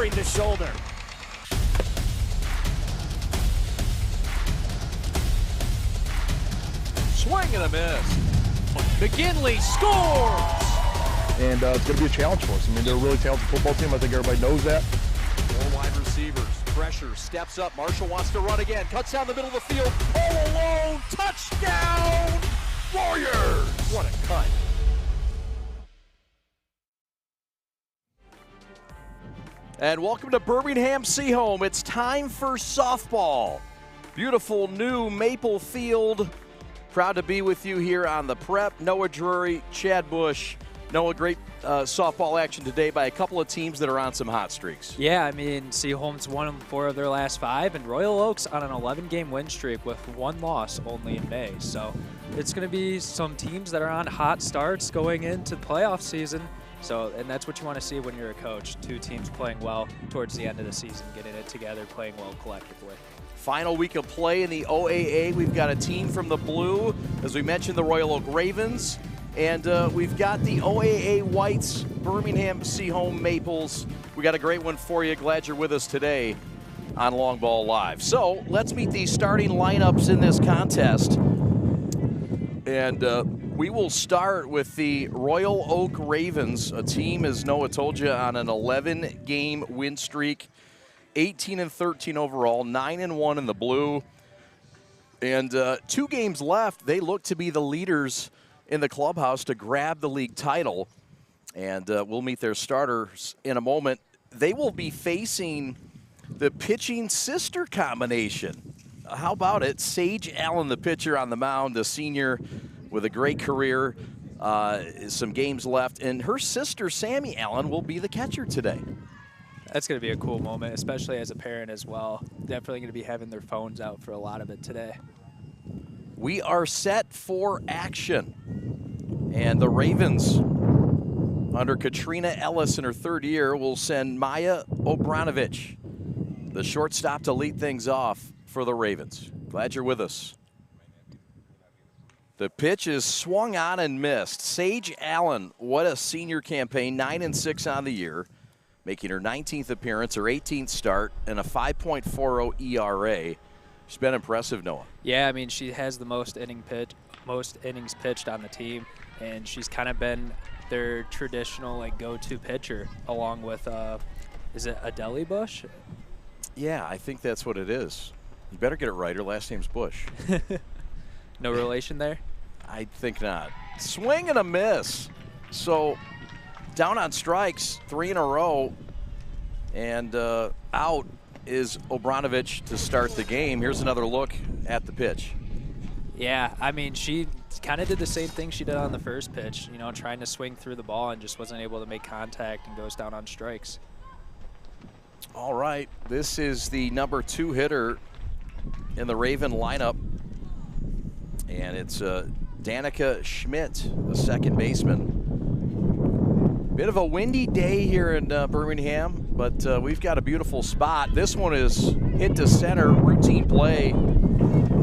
covering the shoulder. Swing and a miss. McGinley scores! And it's going to be a challenge for us. I mean, they're a really talented football team. I think everybody knows that. Four wide receivers. Pressure. Steps up. Marshall wants to run again. Cuts down the middle of the field. All alone. Touchdown! Warriors! What a cut. And welcome to Birmingham Seahome. It's time for softball. Beautiful new Maple Field. Proud to be with you here on the prep. Noah Drury, Chad Bush. Noah, great softball action today by a couple of teams that are on some hot streaks. Yeah, I mean, Seaholm's won 4 of their last 5, and Royal Oaks on an 11-game win streak with 1 loss only in May. So it's going to be some teams that are on hot starts going into playoff season. So, and that's what you want to see when you're a coach. 2 teams playing well towards the end of the season, getting it together, playing well collectively. Final week of play in the OAA. We've got a team from the blue, as we mentioned, the Royal Oak Ravens. And we've got the OAA Whites, Birmingham Seahome Maples. We got a great one for you. Glad you're with us today on Long Ball Live. So let's meet the starting lineups in this contest. And we will start with the Royal Oak Ravens, a team, as Noah told you, on an 11-game win streak, 18-13 overall, 9-1 in the blue. And 2 games left. They look to be the leaders in the clubhouse to grab the league title. And we'll meet their starters in a moment. They will be facing the pitching sister combination. How about it? Sage Allen, the pitcher on the mound, the senior with a great career, some games left. And her sister, Sammy Allen, will be the catcher today. That's going to be a cool moment, especially as a parent as well. Definitely going to be having their phones out for a lot of it today. We are set for action. And the Ravens, under Katrina Ellis in her 3rd year, will send Maya Obranovich, the shortstop, to lead things off for the Ravens. Glad you're with us. The pitch is swung on and missed. Sage Allen, what a senior campaign, 9-6 on the year, making her 19th appearance, her 18th start, and a 5.40 ERA. She's been impressive, Noah. Yeah, I mean, she has the most innings pitched on the team, and she's kind of been their traditional go-to pitcher, along with is it Adele Bush? Yeah, I think that's what it is. You better get it right. Her last name's Bush. No relation there? I think not. Swing and a miss. So down on strikes, 3 in a row, and out is Obranovich to start the game. Here's another look at the pitch. Yeah, I mean, she kind of did the same thing she did on the first pitch, you know, trying to swing through the ball and just wasn't able to make contact and goes down on strikes. All right, this is the number 2 hitter in the Raven lineup, and it's Danica Schmidt, the second baseman. Bit of a windy day here in Birmingham, but we've got a beautiful spot. This one is hit to center, routine play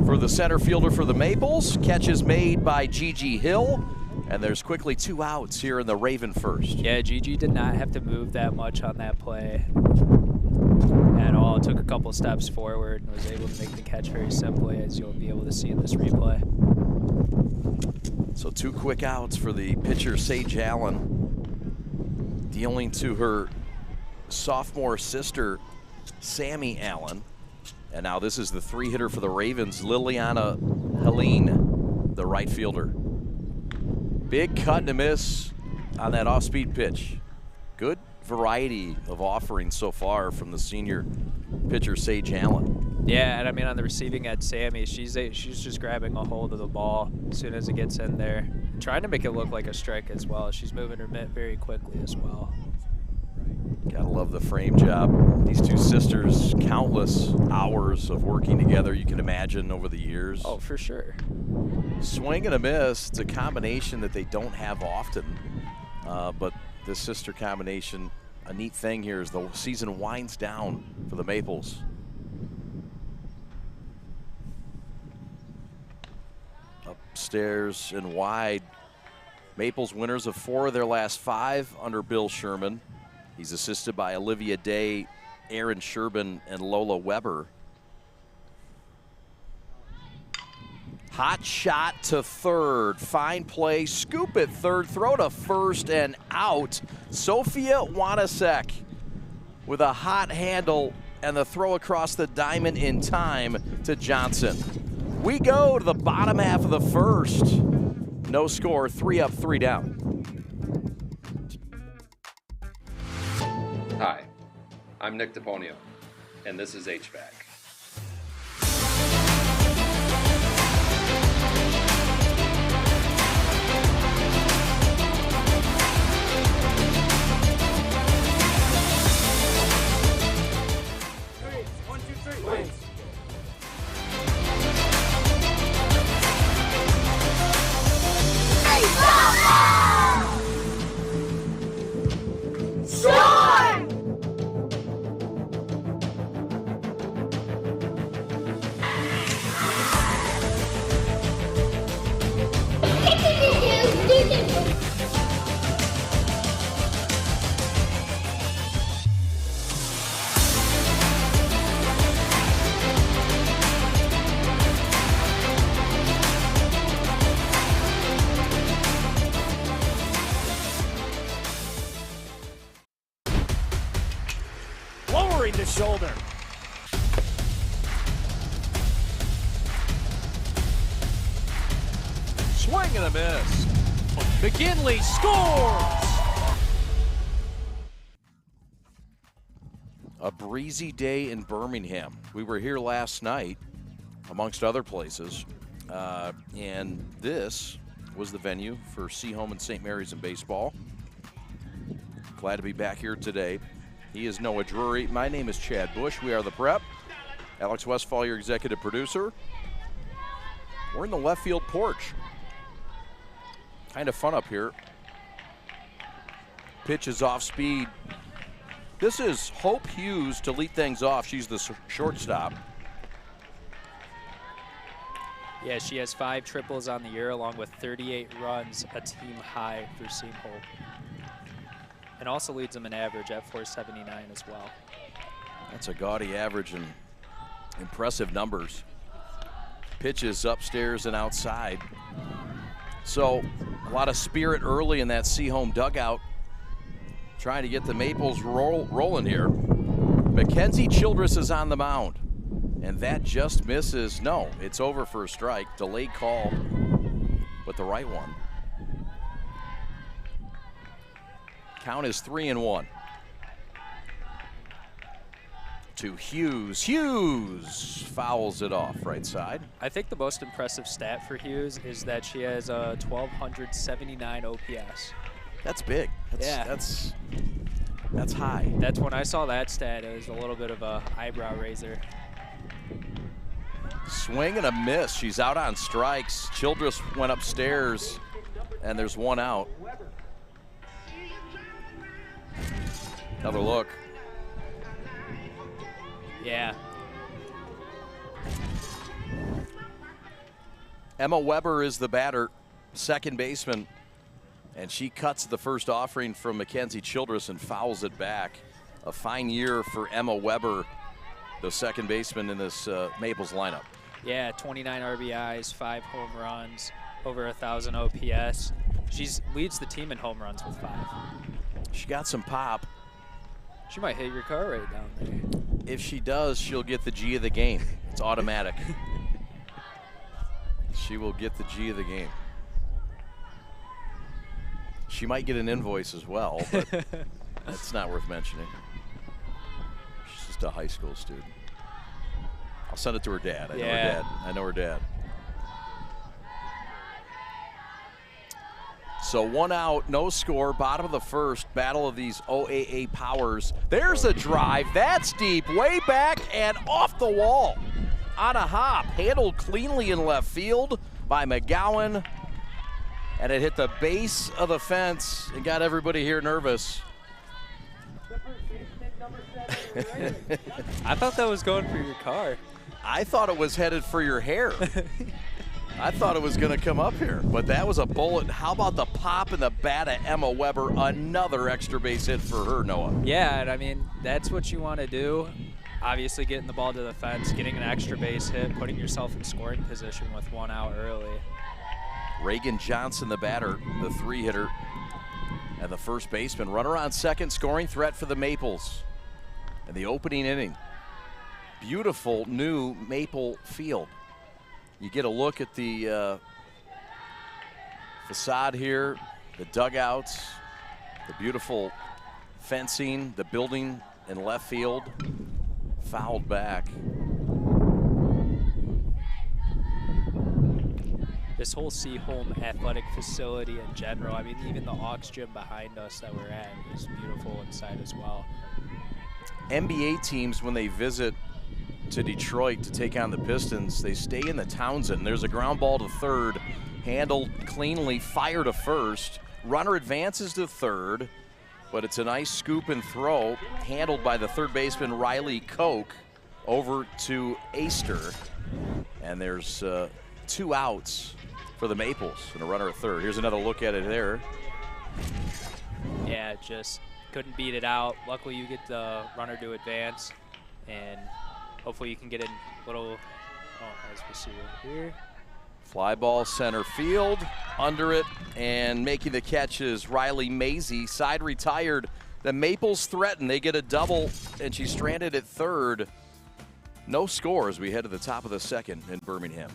for the center fielder for the Maples. Catch is made by Gigi Hill, and there's quickly 2 outs here in the Raven first. Yeah, Gigi did not have to move that much on that play at all. Took a couple steps forward and was able to make the catch very simply, as you'll be able to see in this replay. So 2 quick outs for the pitcher, Sage Allen, dealing to her sophomore sister, Sammy Allen. And now this is the 3 hitter for the Ravens, Liliana Helene, the right fielder. Big cut and a miss on that off-speed pitch. Good variety of offerings so far from the senior pitcher, Sage Allen. Yeah, and I mean, on the receiving end, Sammy, she's just grabbing a hold of the ball as soon as it gets in there, trying to make it look like a strike as well. She's moving her mitt very quickly as well. Gotta love the frame job. These 2 sisters, countless hours of working together, you can imagine, over the years. Oh, for sure. Swing and a miss. It's a combination that they don't have often, but this sister combination, a neat thing here as the season winds down for the Maples. Upstairs and wide. Maples winners of 4 of their last 5 under Bill Sherman. He's assisted by Olivia Day, Aaron Sherbin, and Lola Weber. Hot shot to third, fine play, scoop at third, throw to first and out. Sophia Wanasek with a hot handle and the throw across the diamond in time to Johnson. We go to the bottom half of the first. No score, 3 up, 3 down. Hi, I'm Nick DePonio, and this is HVAC. Lowering the shoulder. Swing and a miss. McKinley scores! A breezy day in Birmingham. We were here last night, amongst other places, and this was the venue for Seahome and St. Mary's in baseball. Glad to be back here today. He is Noah Drury. My name is Chad Bush. We are the Prep. Alex Westfall, your executive producer. We're in the left field porch. Kind of fun up here. Pitch is off speed. This is Hope Hughes to lead things off. She's the shortstop. Yeah, she has 5 triples on the year along with 38 runs, a team high for Seaholm. And also leads them in average at 479 as well. That's a gaudy average and impressive numbers. Pitches upstairs and outside. So a lot of spirit early in that Seahome dugout, trying to get the Maples rolling here. Mackenzie Childress is on the mound, and that just misses. No, it's over for a strike. Delayed call, but the right one. Count is 3-1. To Hughes. Hughes fouls it off right side. I think the most impressive stat for Hughes is that she has a 1,279 OPS. That's big. That's high. That's when I saw that stat, it was a little bit of a eyebrow raiser. Swing and a miss. She's out on strikes. Childress went upstairs, and there's one out. Another look. Yeah. Emma Weber is the batter, second baseman, and she cuts the first offering from Mackenzie Childress and fouls it back. A fine year for Emma Weber, the second baseman in this Maples lineup. Yeah, 29 RBIs, 5 home runs, over 1,000 OPS. She leads the team in home runs with 5. She got some pop. She might hit your car right down there. If she does, she'll get the G of the game. It's automatic. She will get the G of the game. She might get an invoice as well, but that's not worth mentioning. She's just a high school student. I'll send it to her dad. I know her dad. I know her dad. So 1 out, no score, bottom of the first, battle of these OAA powers. There's a drive, that's deep, way back and off the wall. On a hop, handled cleanly in left field by McGowan. And it hit the base of the fence and got everybody here nervous. I thought that was going for your car. I thought it was headed for your hair. I thought it was going to come up here, but that was a bullet. How about the pop in the bat of Emma Weber? Another extra base hit for her, Noah. Yeah, and I mean, that's what you want to do. Obviously, getting the ball to the fence, getting an extra base hit, putting yourself in scoring position with 1 out early. Reagan Johnson, the batter, the 3-hitter, and the first baseman. Runner on second, scoring threat for the Maples. In the opening inning, beautiful new Maple Field. You get a look at the facade here, the dugouts, the beautiful fencing, the building in left field, fouled back. This whole Seaholm athletic facility in general, I mean, even the Aux gym behind us that we're at is beautiful inside as well. NBA teams, when they visit to Detroit to take on the Pistons, they stay in the Townsend. There's a ground ball to third, handled cleanly, fire to first. Runner advances to third, but it's a nice scoop and throw, handled by the third baseman Riley Koch over to Aister. And there's 2 outs for the Maples and a runner at third. Here's another look at it there. Yeah, just couldn't beat it out. Luckily, you get the runner to advance, and hopefully you can get in little, as we see right here. Fly ball center field, under it, and making the catch is Riley Mazie, side retired. The Maples threaten, they get a double, and she's stranded at third. No score as we head to the top of the second in Birmingham.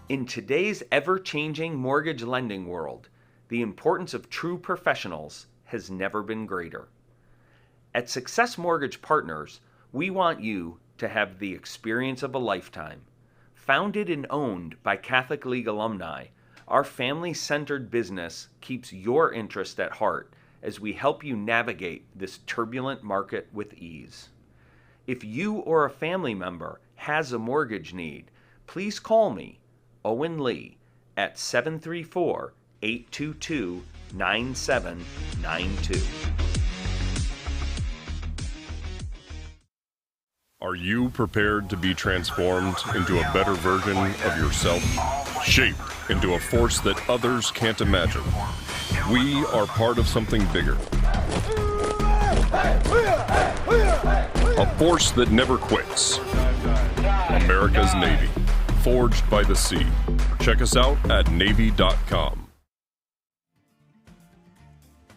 In today's ever-changing mortgage lending world, the importance of true professionals has never been greater. At Success Mortgage Partners, we want you to have the experience of a lifetime. Founded and owned by Catholic League alumni, our family-centered business keeps your interest at heart as we help you navigate this turbulent market with ease. If you or a family member has a mortgage need, please call me, Owen Lee, at 734-822-9792. Are you prepared to be transformed into a better version of yourself? Shaped into a force that others can't imagine. We are part of something bigger. A force that never quits. America's Navy. Forged by the sea. Check us out at Navy.com.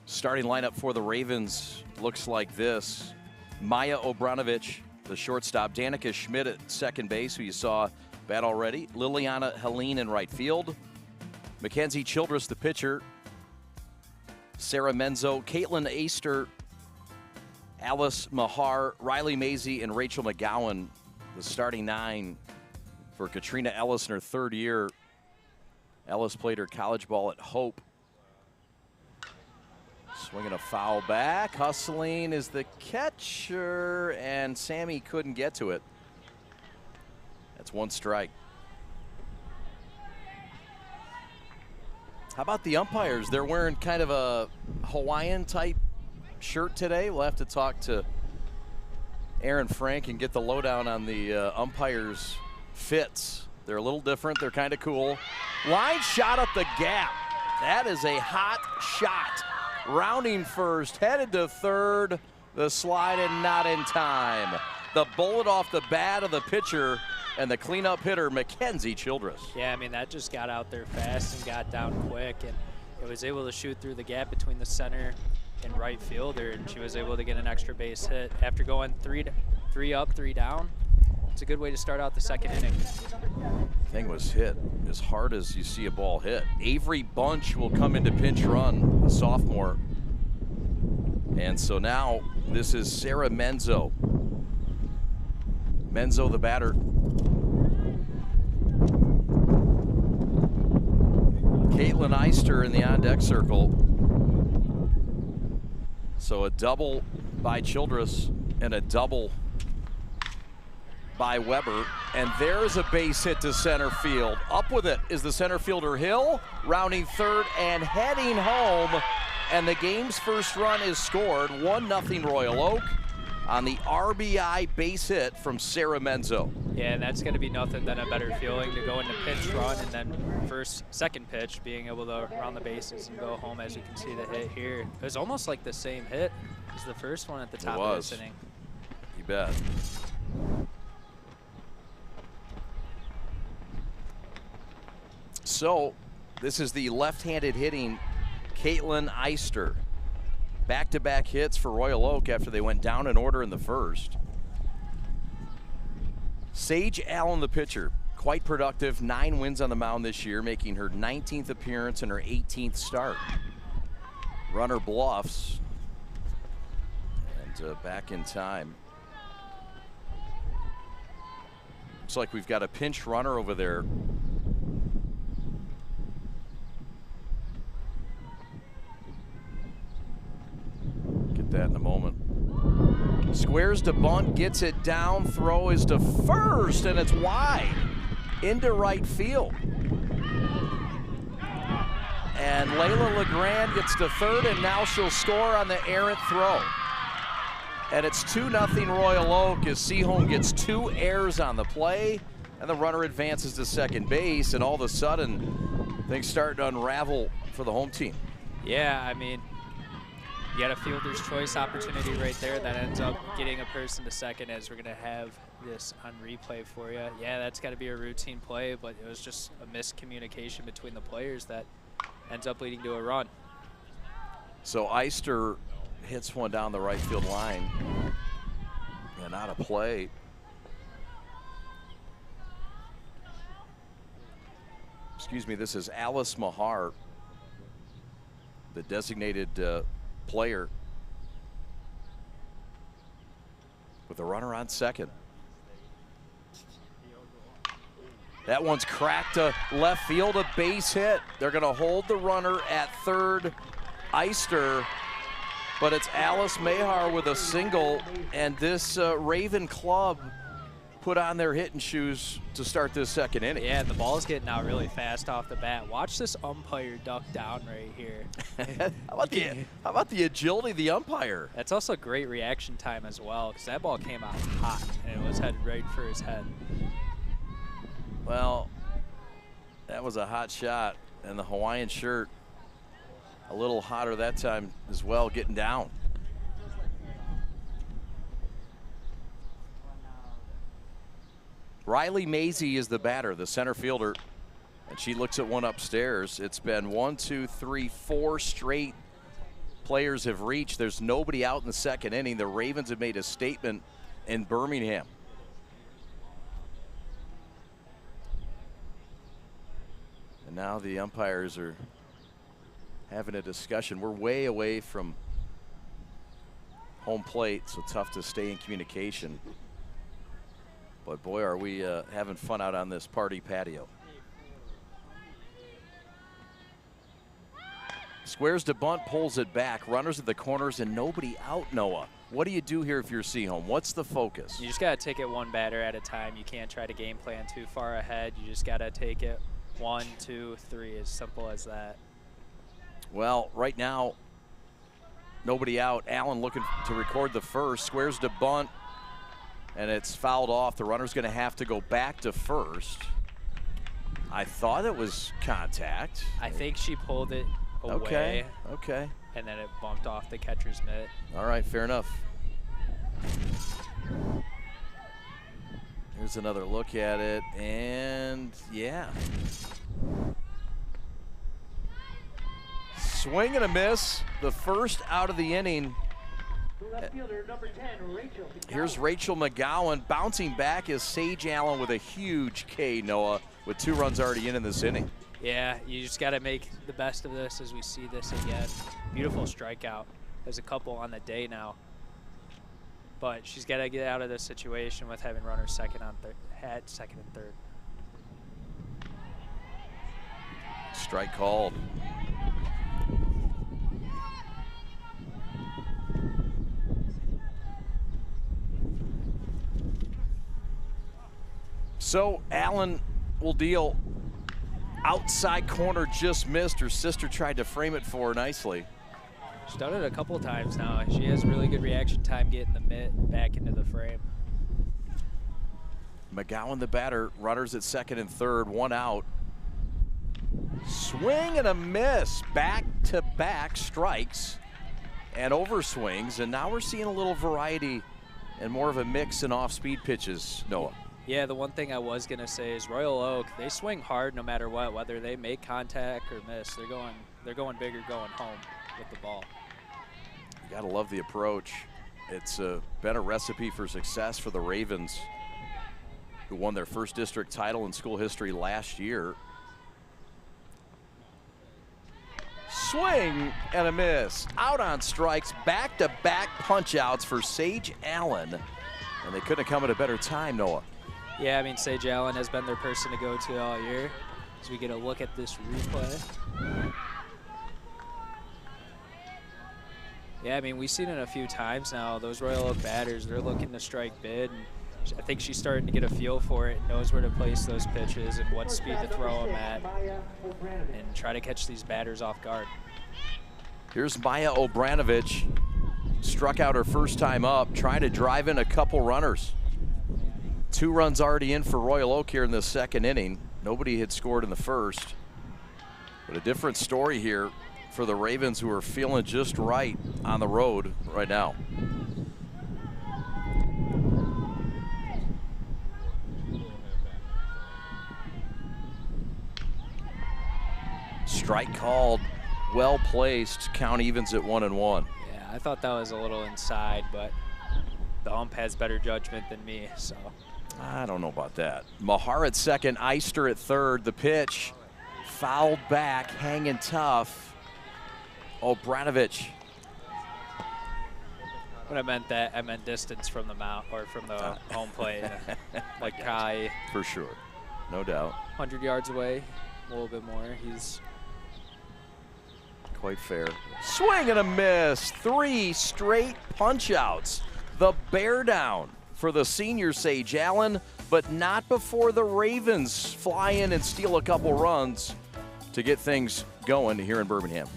Starting lineup for the Ravens looks like this. Maya Obranovich, the shortstop. Danica Schmidt at second base, who you saw bat already. Liliana Helene in right field. Mackenzie Childress, the pitcher. Sarah Menzo, Caitlin Aister, Alice Mahar, Riley Mazie, and Rachel McGowan, the starting 9 for Katrina Ellis in her 3rd year. Ellis played her college ball at Hope. Swinging a foul back. Hustling is the catcher, and Sammy couldn't get to it. That's 1 strike. How about the umpires? They're wearing kind of a Hawaiian-type shirt today. We'll have to talk to Aaron Frank and get the lowdown on the umpires' fits. They're a little different. They're kind of cool. Line shot up the gap. That is a hot shot. Rounding first, headed to third. The slide and not in time. The bullet off the bat of the pitcher and the cleanup hitter, Mackenzie Childress. Yeah, I mean, that just got out there fast and got down quick, and it was able to shoot through the gap between the center and right fielder, and she was able to get an extra base hit after going 3 up, 3 down. It's a good way to start out the second inning. Thing was hit as hard as you see a ball hit. Avery Bunch will come into pinch run, the sophomore. And so now this is Sarah Menzo. Menzo, the batter. Caitlin Eister in the on-deck circle. So a double by Childress and a double by Weber, and there's a base hit to center field. Up with it is the center fielder Hill, rounding third and heading home, and the game's first run is scored. 1-0 Royal Oak. on the RBI base hit from Sarah Menzo. Yeah, and that's going to be nothing but a better feeling to go into pinch run and then second pitch, being able to run the bases and go home. As you can see the hit here, it was almost like the same hit as the first one at the top of this inning. You bet. So this is the left-handed hitting Caitlin Eister. Back-to-back hits for Royal Oak after they went down in order in the first. Sage Allen, the pitcher, quite productive, 9 wins on the mound this year, making her 19th appearance and her 18th start. Runner bluffs, and back in time. Looks like we've got a pinch runner over there. Get that in a moment. Squares to bunt, gets it down, throw is to first, and it's wide into right field. And Layla LeGrand gets to third, and now she'll score on the errant throw. And it's 2-0 Royal Oak as Seaholm gets 2 errors on the play, and the runner advances to second base, and all of a sudden, things start to unravel for the home team. Yeah, I mean, you got a fielder's choice opportunity right there that ends up getting a person to second, as we're going to have this on replay for you. Yeah, that's got to be a routine play, but it was just a miscommunication between the players that ends up leading to a run. So Eister hits one down the right field line and out of play. Excuse me, this is Alice Mahar, the designated player, with a runner on second. That one's cracked to left field, a base hit. They're going to hold the runner at third, Eister, but it's Alice Mahar with a single, and this Raven club put on their hitting shoes to start this second inning. Yeah, and the ball's getting out really fast off the bat. Watch this umpire duck down right here. How about the agility of the umpire? That's also great reaction time as well, because that ball came out hot, and it was headed right for his head. Well, that was a hot shot, and the Hawaiian shirt a little hotter that time as well, getting down. Riley Mazie is the batter, the center fielder, and she looks at one upstairs. It's been 1, 2, 3, 4 straight players have reached. There's nobody out in the second inning. The Ravens have made a statement in Birmingham. And now the umpires are having a discussion. We're way away from home plate, so tough to stay in communication. But boy, are we having fun out on this party patio. Squares to bunt, pulls it back. Runners at the corners and nobody out, Noah. What do you do here if you're Seaholm? What's the focus? You just got to take it one batter at a time. You can't try to game plan too far ahead. You just got to take it 1, 2, 3, as simple as that. Well, right now, nobody out. Allen looking to record the first. Squares to bunt, and it's fouled off. The runner's going to have to go back to first. I thought it was contact. I think she pulled it away. Okay. And then it bumped off the catcher's mitt. All right, fair enough. Here's another look at it, and yeah. Swing and a miss, the first out of the inning. Left fielder, number 10, Rachel McGowan. Here's Rachel McGowan. Bouncing back is Sage Allen with a huge K, Noah, with 2 runs already in this inning. Yeah, you just got to make the best of this as we see this again. Beautiful strikeout. There's a couple on the day now. But she's got to get out of this situation with having runners second and third. Strike called. So Allen will deal. Outside corner, just missed. Her sister tried to frame it for her nicely. She's done it a couple times now. She has really good reaction time getting the mitt back into the frame. McGowan, the batter, runners at second and third, one out. Swing and a miss, back-to-back strikes and overswings, and now we're seeing a little variety and more of a mix in off-speed pitches, Noah. Yeah, the one thing I was gonna say is Royal Oak, they swing hard no matter what, whether they make contact or miss. They're going big or going home with the ball. You gotta love the approach. It's been a recipe for success for the Ravens, who won their first district title in school history last year. Swing and a miss. Out on strikes, back-to-back punch-outs for Sage Allen. And they couldn't have come at a better time, Noah. Yeah, I mean, Sage Allen has been their person to go to all year. As we get a look at this replay. Yeah, I mean, we've seen it a few times now. Those Royal Oak batters, they're looking to strike bid. And I think she's starting to get a feel for it, knows where to place those pitches and what speed to throw them at, and try to catch these batters off guard. Here's Maya Obranovich. Struck out her first time up, trying to drive in a couple runners. 2 runs already in for Royal Oak here in the second inning. Nobody had scored in the first. But a different story here for the Ravens, who are feeling just right on the road right now. Strike called, well placed, count evens at 1-1. Yeah, I thought that was a little inside, but the ump has better judgment than me, so. I don't know about that. Mahar at second, Eister at third. The pitch fouled back, hanging tough. Obranovich. When I meant distance from the mount or from the home plate, like Kai. For sure, no doubt. 100 yards away, a little bit more. He's quite fair. Swing and a miss. 3 straight punch outs. The bear down for the senior Sage Allen, but not before the Ravens fly in and steal a couple runs to get things going here in Birmingham.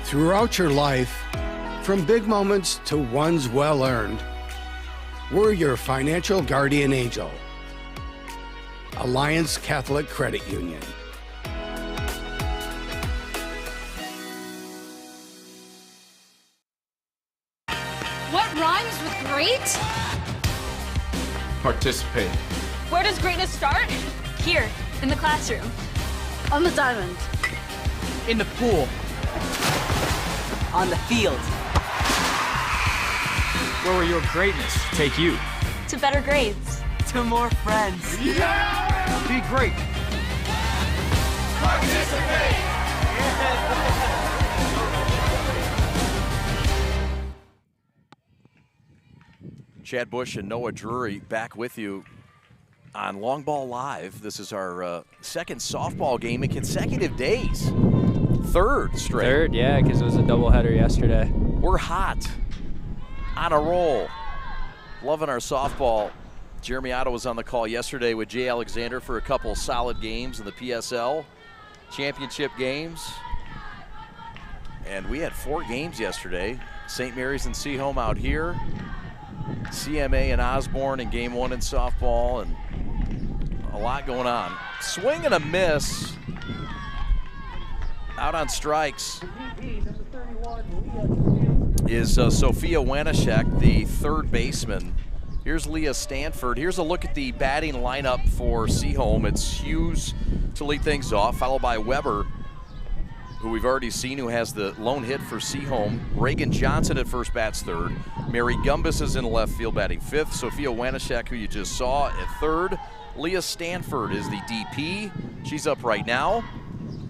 Throughout your life, from big moments to ones well-earned, we're your financial guardian angel. Alliance Catholic Credit Union. What rhymes with great? Participate. Where does greatness start? Here, in the classroom. On the diamond. In the pool. On the field. Where will your greatness take you? To better grades. To more friends. Yeah! Be great. Participate! Chad Bush and Noah Drury back with you on Long Ball Live. This is our second softball game in consecutive days. Third straight. Third, yeah, because it was a doubleheader yesterday. We're hot, on a roll, loving our softball. Jeremy Otto was on the call yesterday with Jay Alexander for a couple solid games in the PSL championship games. And we had 4 games yesterday. St. Mary's and Seaholm out here. CMA and Osborne in game 1 in softball, and a lot going on. Swing and a miss. Out on strikes is Sophia Wanishek, the third baseman. Here's Leah Stanford. Here's a look at the batting lineup for Seaholm. It's Hughes to lead things off, followed by Weber, who we've already seen, who has the lone hit for Seaholm. Reagan Johnson at first bats third. Mary Gumbus is in left field batting fifth. Sophia Wanishek, who you just saw, at third. Leah Stanford is the DP. She's up right now.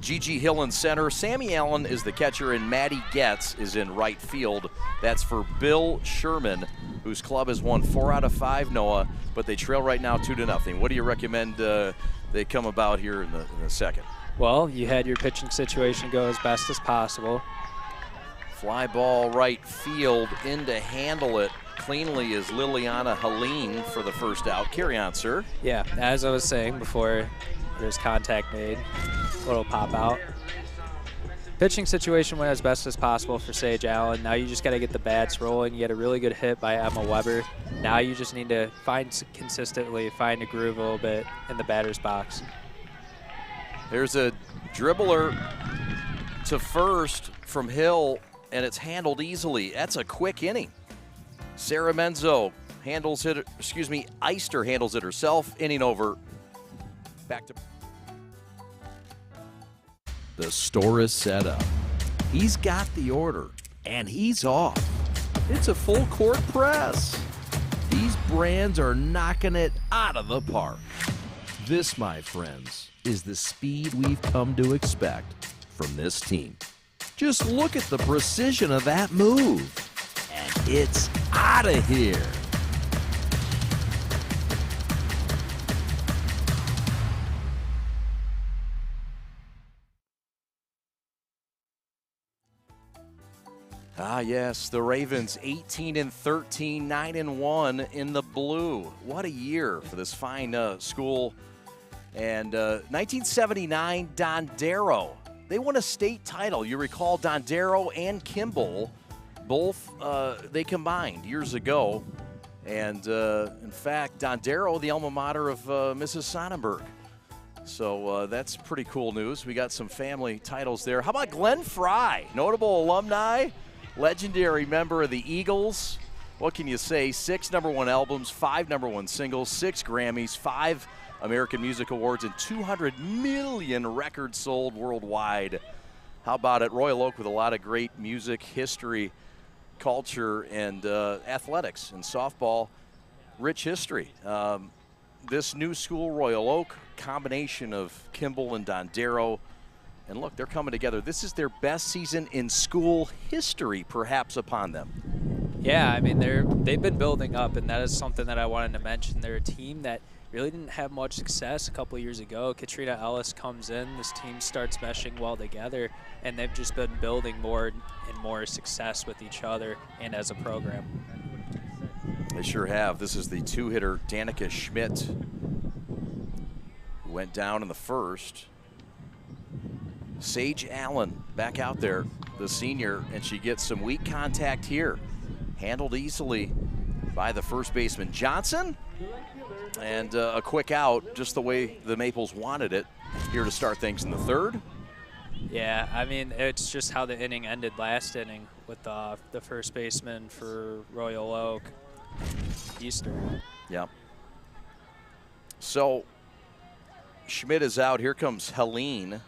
Gigi Hill in center. Sammy Allen is the catcher, and Maddie Getz is in right field. That's for Bill Sherman, whose club has won 4 out of 5, Noah, but they trail right now 2-0. What do you recommend they come about here in the second? Well, you had your pitching situation go as best as possible. Fly ball right field, in to handle it cleanly is Liliana Helene for the first out. Carry on, sir. Yeah, as I was saying before there's contact made, little pop out. Pitching situation went as best as possible for Sage Allen. Now you just got to get the bats rolling. You had a really good hit by Emma Weber. Now you just need to consistently find a groove a little bit in the batter's box. There's a dribbler to first from Hill, and it's handled easily. That's a quick inning. Sarah Menzo handles it, Eister handles it herself, inning over. Back to the store is set up. He's got the order, and he's off. It's a full court press. These brands are knocking it out of the park. This, my friends, is the speed we've come to expect from this team. Just look at the precision of that move. And it's out of here. Ah, yes, the Ravens 18-13, 9-1 in the blue. What a year for this fine school. And 1979, Dondero. They won a state title. You recall Dondero and Kimball, both they combined years ago. And in fact, Dondero, the alma mater of Mrs. Sonnenberg. So that's pretty cool news. We got some family titles there. How about Glenn Fry, notable alumni, legendary member of the Eagles. What can you say? 6 #1 albums, 5 #1 singles, 6 Grammys, 5 American Music Awards, and 200 million records sold worldwide. How about it? Royal Oak with a lot of great music, history, culture, and athletics and softball. Rich history. This new school, Royal Oak, combination of Kimball and Dondero. And look, they're coming together. This is their best season in school history, perhaps, upon them. Yeah, I mean, they've been building up, and that is something that I wanted to mention. They're a team that really didn't have much success a couple of years ago. Katrina Ellis comes in, this team starts meshing well together, and they've just been building more and more success with each other and as a program. They sure have. This is the 2-hitter Danica Schmidt, who went down in the first. Sage Allen back out there, the senior, and she gets some weak contact here. Handled easily by the first baseman Johnson. And a quick out, just the way the Maples wanted it, here to start things in the third. Yeah, I mean, it's just how the inning ended last inning with the first baseman for Royal Oak, Easter. Yeah. So Schmidt is out. Here comes Helene,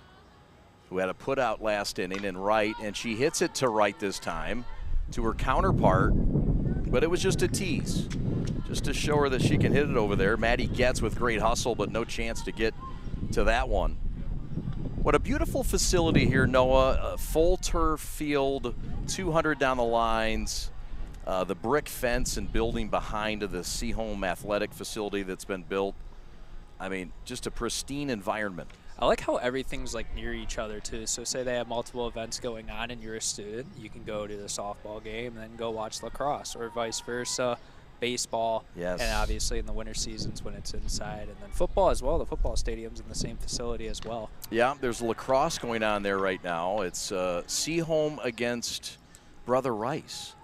who had a put out last inning in right, and she hits it to right this time to her counterpart, but it was just a tease, just to show her that she can hit it over there. Maddie Getz with great hustle, but no chance to get to that one. What a beautiful facility here, Noah. A full turf field, 200 down the lines, the brick fence and building behind the Seahome athletic facility that's been built. I mean, just a pristine environment. I like how everything's like near each other too. So say they have multiple events going on and you're a student, you can go to the softball game and then go watch lacrosse, or vice versa, baseball. Yes. And obviously in the winter seasons when it's inside, and then football as well. The football stadium's in the same facility as well. Yeah, there's lacrosse going on there right now. It's Seahome against Brother Rice.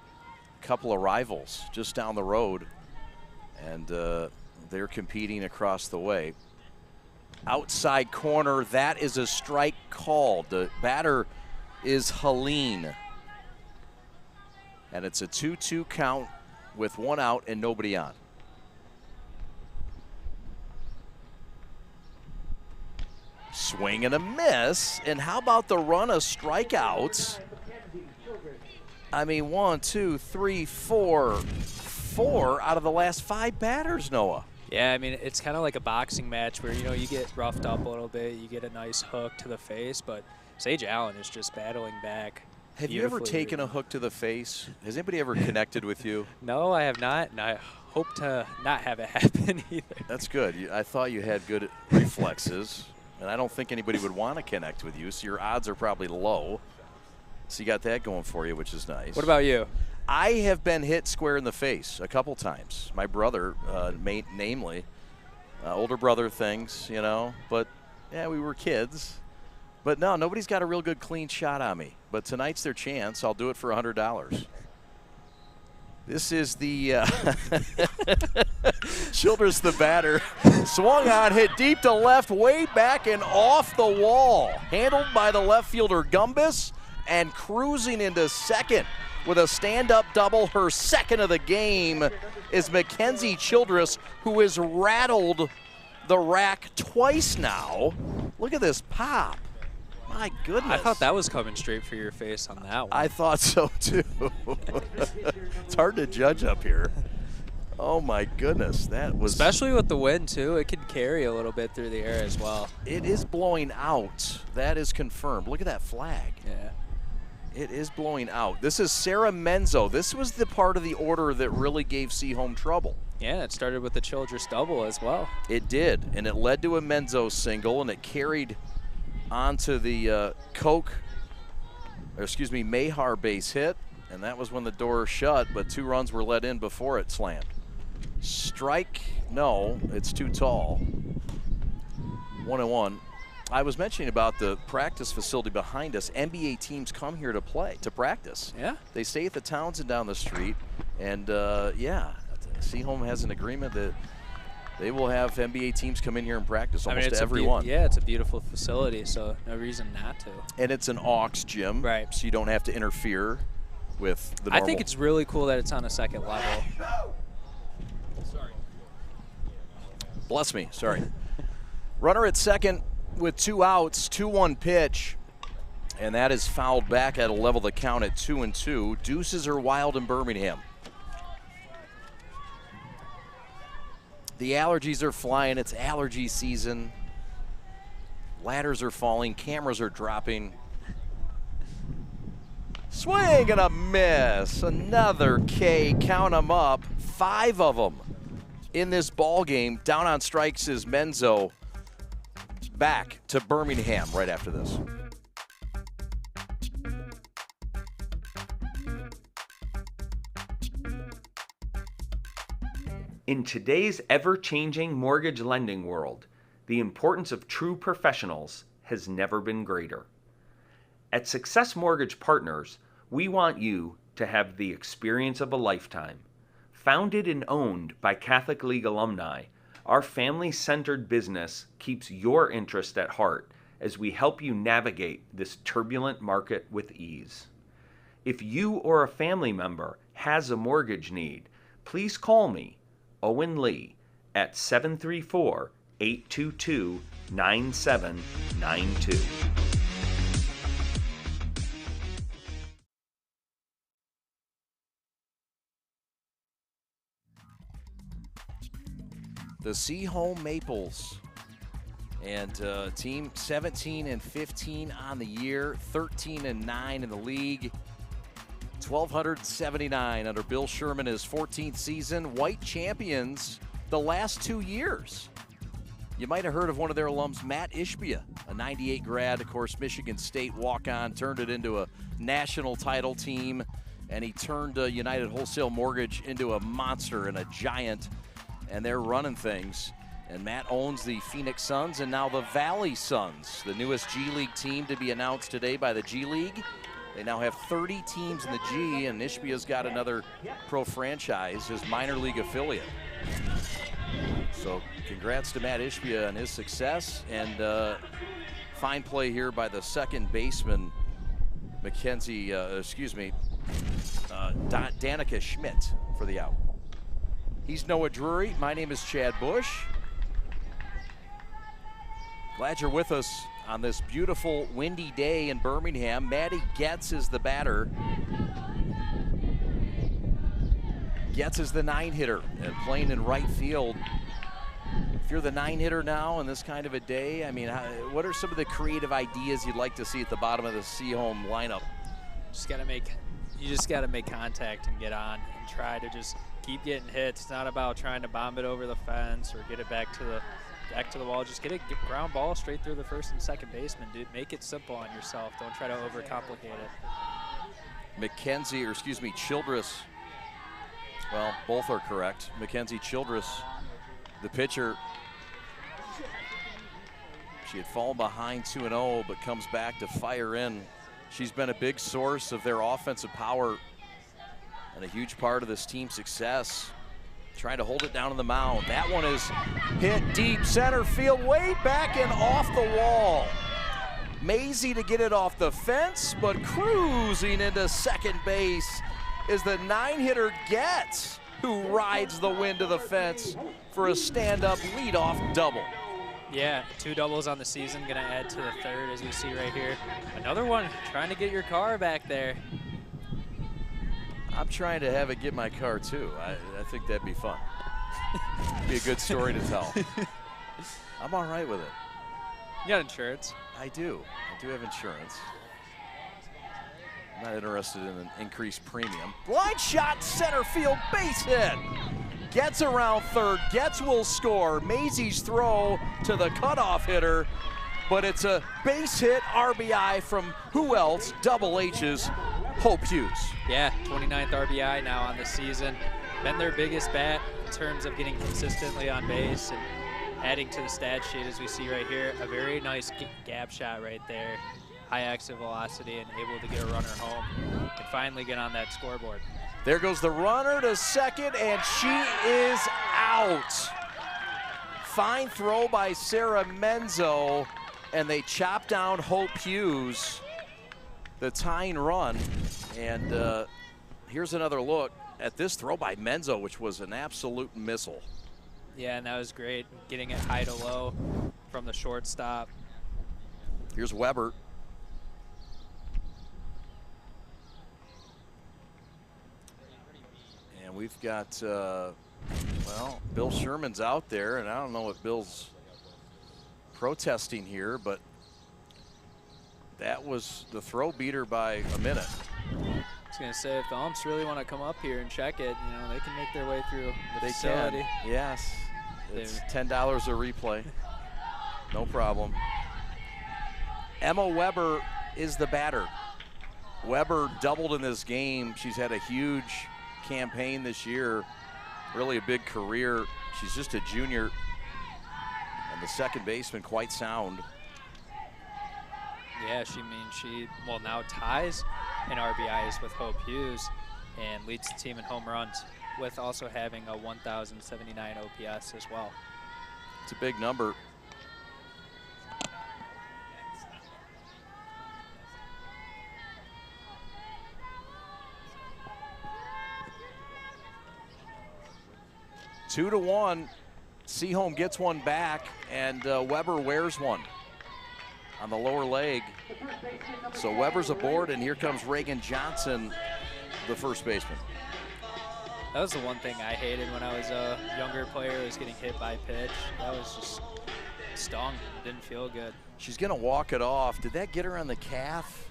A couple of rivals just down the road, and they're competing across the way. Outside corner, that is a strike called. The batter is Helene. And it's a 2-2 count with 1 out and nobody on. Swing and a miss. And how about the run of strikeouts? I mean, 1, 2, 3, 4 out of the last 5 batters, Noah. Yeah, I mean, it's kind of like a boxing match where, you know, you get roughed up a little bit, you get a nice hook to the face, but Sage Allen is just battling back. Have you ever taken a hook to the face? Has anybody ever connected with you? No, I have not, and I hope to not have it happen either. That's good. I thought you had good reflexes, and I don't think anybody would want to connect with you, so your odds are probably low. So you got that going for you, which is nice. What about you? I have been hit square in the face a couple times. My brother, namely, older brother things, you know. But, yeah, we were kids. But, no, nobody's got a real good clean shot on me. But tonight's their chance. I'll do it for $100. This is the Childress, the batter. Swung on, hit deep to left, way back and off the wall. Handled by the left fielder, Gumbus, and cruising into second with a stand-up double. Her second of the game is Mackenzie Childress, who has rattled the rack twice now. Look at this pop. My goodness. I thought that was coming straight for your face on that one. I thought so, too. It's hard to judge up here. Oh, my goodness. That was... Especially with the wind, too. It can carry a little bit through the air as well. It is blowing out. That is confirmed. Look at that flag. Yeah. It is blowing out. This is Sarah Menzo. This was the part of the order that really gave Seaholm trouble. Yeah, it started with the Childress double as well. It did, and it led to a Menzo single, and it carried onto the Mahar base hit, and that was when the door shut, but 2 runs were let in before it slammed. Strike, no, it's too tall. 1-1. I was mentioning about the practice facility behind us. NBA teams come here to play, to practice. Yeah. They stay at the Townsend down the street, and yeah, Seaholm has an agreement that they will have NBA teams come in here and practice almost everyone. Yeah, it's a beautiful facility, so no reason not to. And it's an aux gym, right? So you don't have to interfere with the normal. I think it's really cool that it's on a second level. Sorry. Bless me, sorry. Runner at second with 2 outs, 2-1 pitch, and that is fouled back at a level the count at 2-2. Deuces are wild in Birmingham. The allergies are flying. It's allergy season. Ladders are falling. Cameras are dropping. Swing and a miss. Another K. Count them up. 5 of them in this ball game. Down on strikes is Menzo. Back to Birmingham right after this. In today's ever-changing mortgage lending world, the importance of true professionals has never been greater. At Success Mortgage Partners, we want you to have the experience of a lifetime. Founded and owned by Catholic League alumni, our family-centered business keeps your interest at heart as we help you navigate this turbulent market with ease. If you or a family member has a mortgage need, please call me, Owen Lee, at 734-822-9792. The Seahome Maples, and team 17-15 on the year, 13-9 in the league. 1,279 under Bill Sherman, his 14th season. White champions the last 2 years. You might have heard of one of their alums, Matt Ishbia, a 98 grad, of course, Michigan State walk-on, turned it into a national title team, and he turned United Wholesale Mortgage into a monster and a giant, and they're running things. And Matt owns the Phoenix Suns and now the Valley Suns, the newest G League team to be announced today by the G League. They now have 30 teams in the G, and Ishbia's got another pro franchise, his minor league affiliate. So congrats to Matt Ishbia on his success, and fine play here by the second baseman, Danica Schmidt for the out. He's Noah Drury. My name is Chad Bush. Glad you're with us on this beautiful windy day in Birmingham. Maddie Getz is the batter. Getz is the 9-hitter and playing in right field. If you're the 9-hitter now in this kind of a day, I mean, what are some of the creative ideas you'd like to see at the bottom of the Seaholm lineup? You just got to make contact and get on and try to just keep getting hits. It's not about trying to bomb it over the fence or get it back to the wall. Just get a ground ball straight through the first and second baseman, dude. Make it simple on yourself. Don't try to overcomplicate it. Childress. Well, both are correct. Mackenzie Childress, the pitcher. She had fallen behind 2-0, but comes back to fire in. She's been a big source of their offensive power and a huge part of this team's success. Trying to hold it down on the mound. That one is hit deep center field, way back and off the wall. Maisie to get it off the fence, but cruising into second base is the 9-hitter Getz, who rides the wind to the fence for a stand-up leadoff double. Yeah, 2 doubles on the season, gonna add to the third as we see right here. Another one, trying to get your car back there. I'm trying to have it get my car too. I think that'd be fun. Be a good story to tell. I'm all right with it. You got insurance? I do have insurance. I'm not interested in an increased premium. Line shot, center field, base hit. Gets around third, Gets will score. Maisie's throw to the cutoff hitter, but it's a base hit RBI from who else? Double H's Hope Hughes. Yeah, 29th RBI now on the season. Been their biggest bat in terms of getting consistently on base and adding to the stat sheet as we see right here. A very nice gap shot right there. High exit velocity and able to get a runner home and finally get on that scoreboard. There goes the runner to second, and she is out. Fine throw by Sarah Menzo, and they chop down Hope Hughes, the tying run. And here's another look at this throw by Menzo, which was an absolute missile. Yeah, and that was great, getting it high to low from the shortstop. Here's Weber. And we've got, well, Bill Sherman's out there, and I don't know what Bill's protesting here, but that was the throw beater by a minute. I was going to say, if the umps really want to come up here and check it, you know, they can make their way through the facility. Can. Yes. It's $10 a replay. No problem. Emma Weber is the batter. Weber doubled in this game. She's had a huge campaign this year, really a big career. She's just a junior, and the second baseman quite sound. Yeah, she now ties in RBIs with Hope Hughes and leads the team in home runs with also having a 1,079 OPS as well. It's a big number. Two to one. Seaholm gets one back, and Weber wears one on the lower leg. So Weber's aboard, and here comes Reagan Johnson, the first baseman. That was the one thing I hated when I was a younger player, was getting hit by pitch. That was just stung. Didn't feel good. She's going to walk it off. Did that get her on the calf?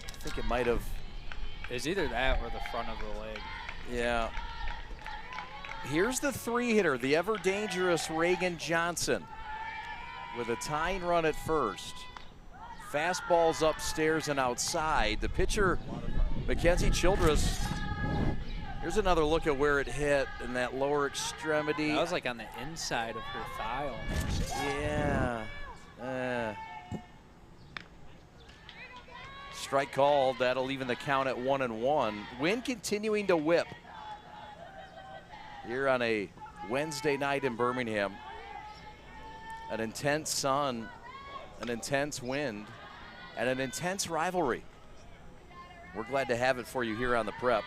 I think it might have. It was either that or the front of the leg. Yeah. Here's the 3-hitter, the ever-dangerous Reagan Johnson, with a tying run at first. Fastballs upstairs and outside. The pitcher, Mackenzie Childress. Here's another look at where it hit in that lower extremity. That was like on the inside of her thigh almost. Yeah. Strike called. That'll even the count at 1-1. Wind continuing to whip here on a Wednesday night in Birmingham. An intense sun, an intense wind, and an intense rivalry. We're glad to have it for you here on the Prep.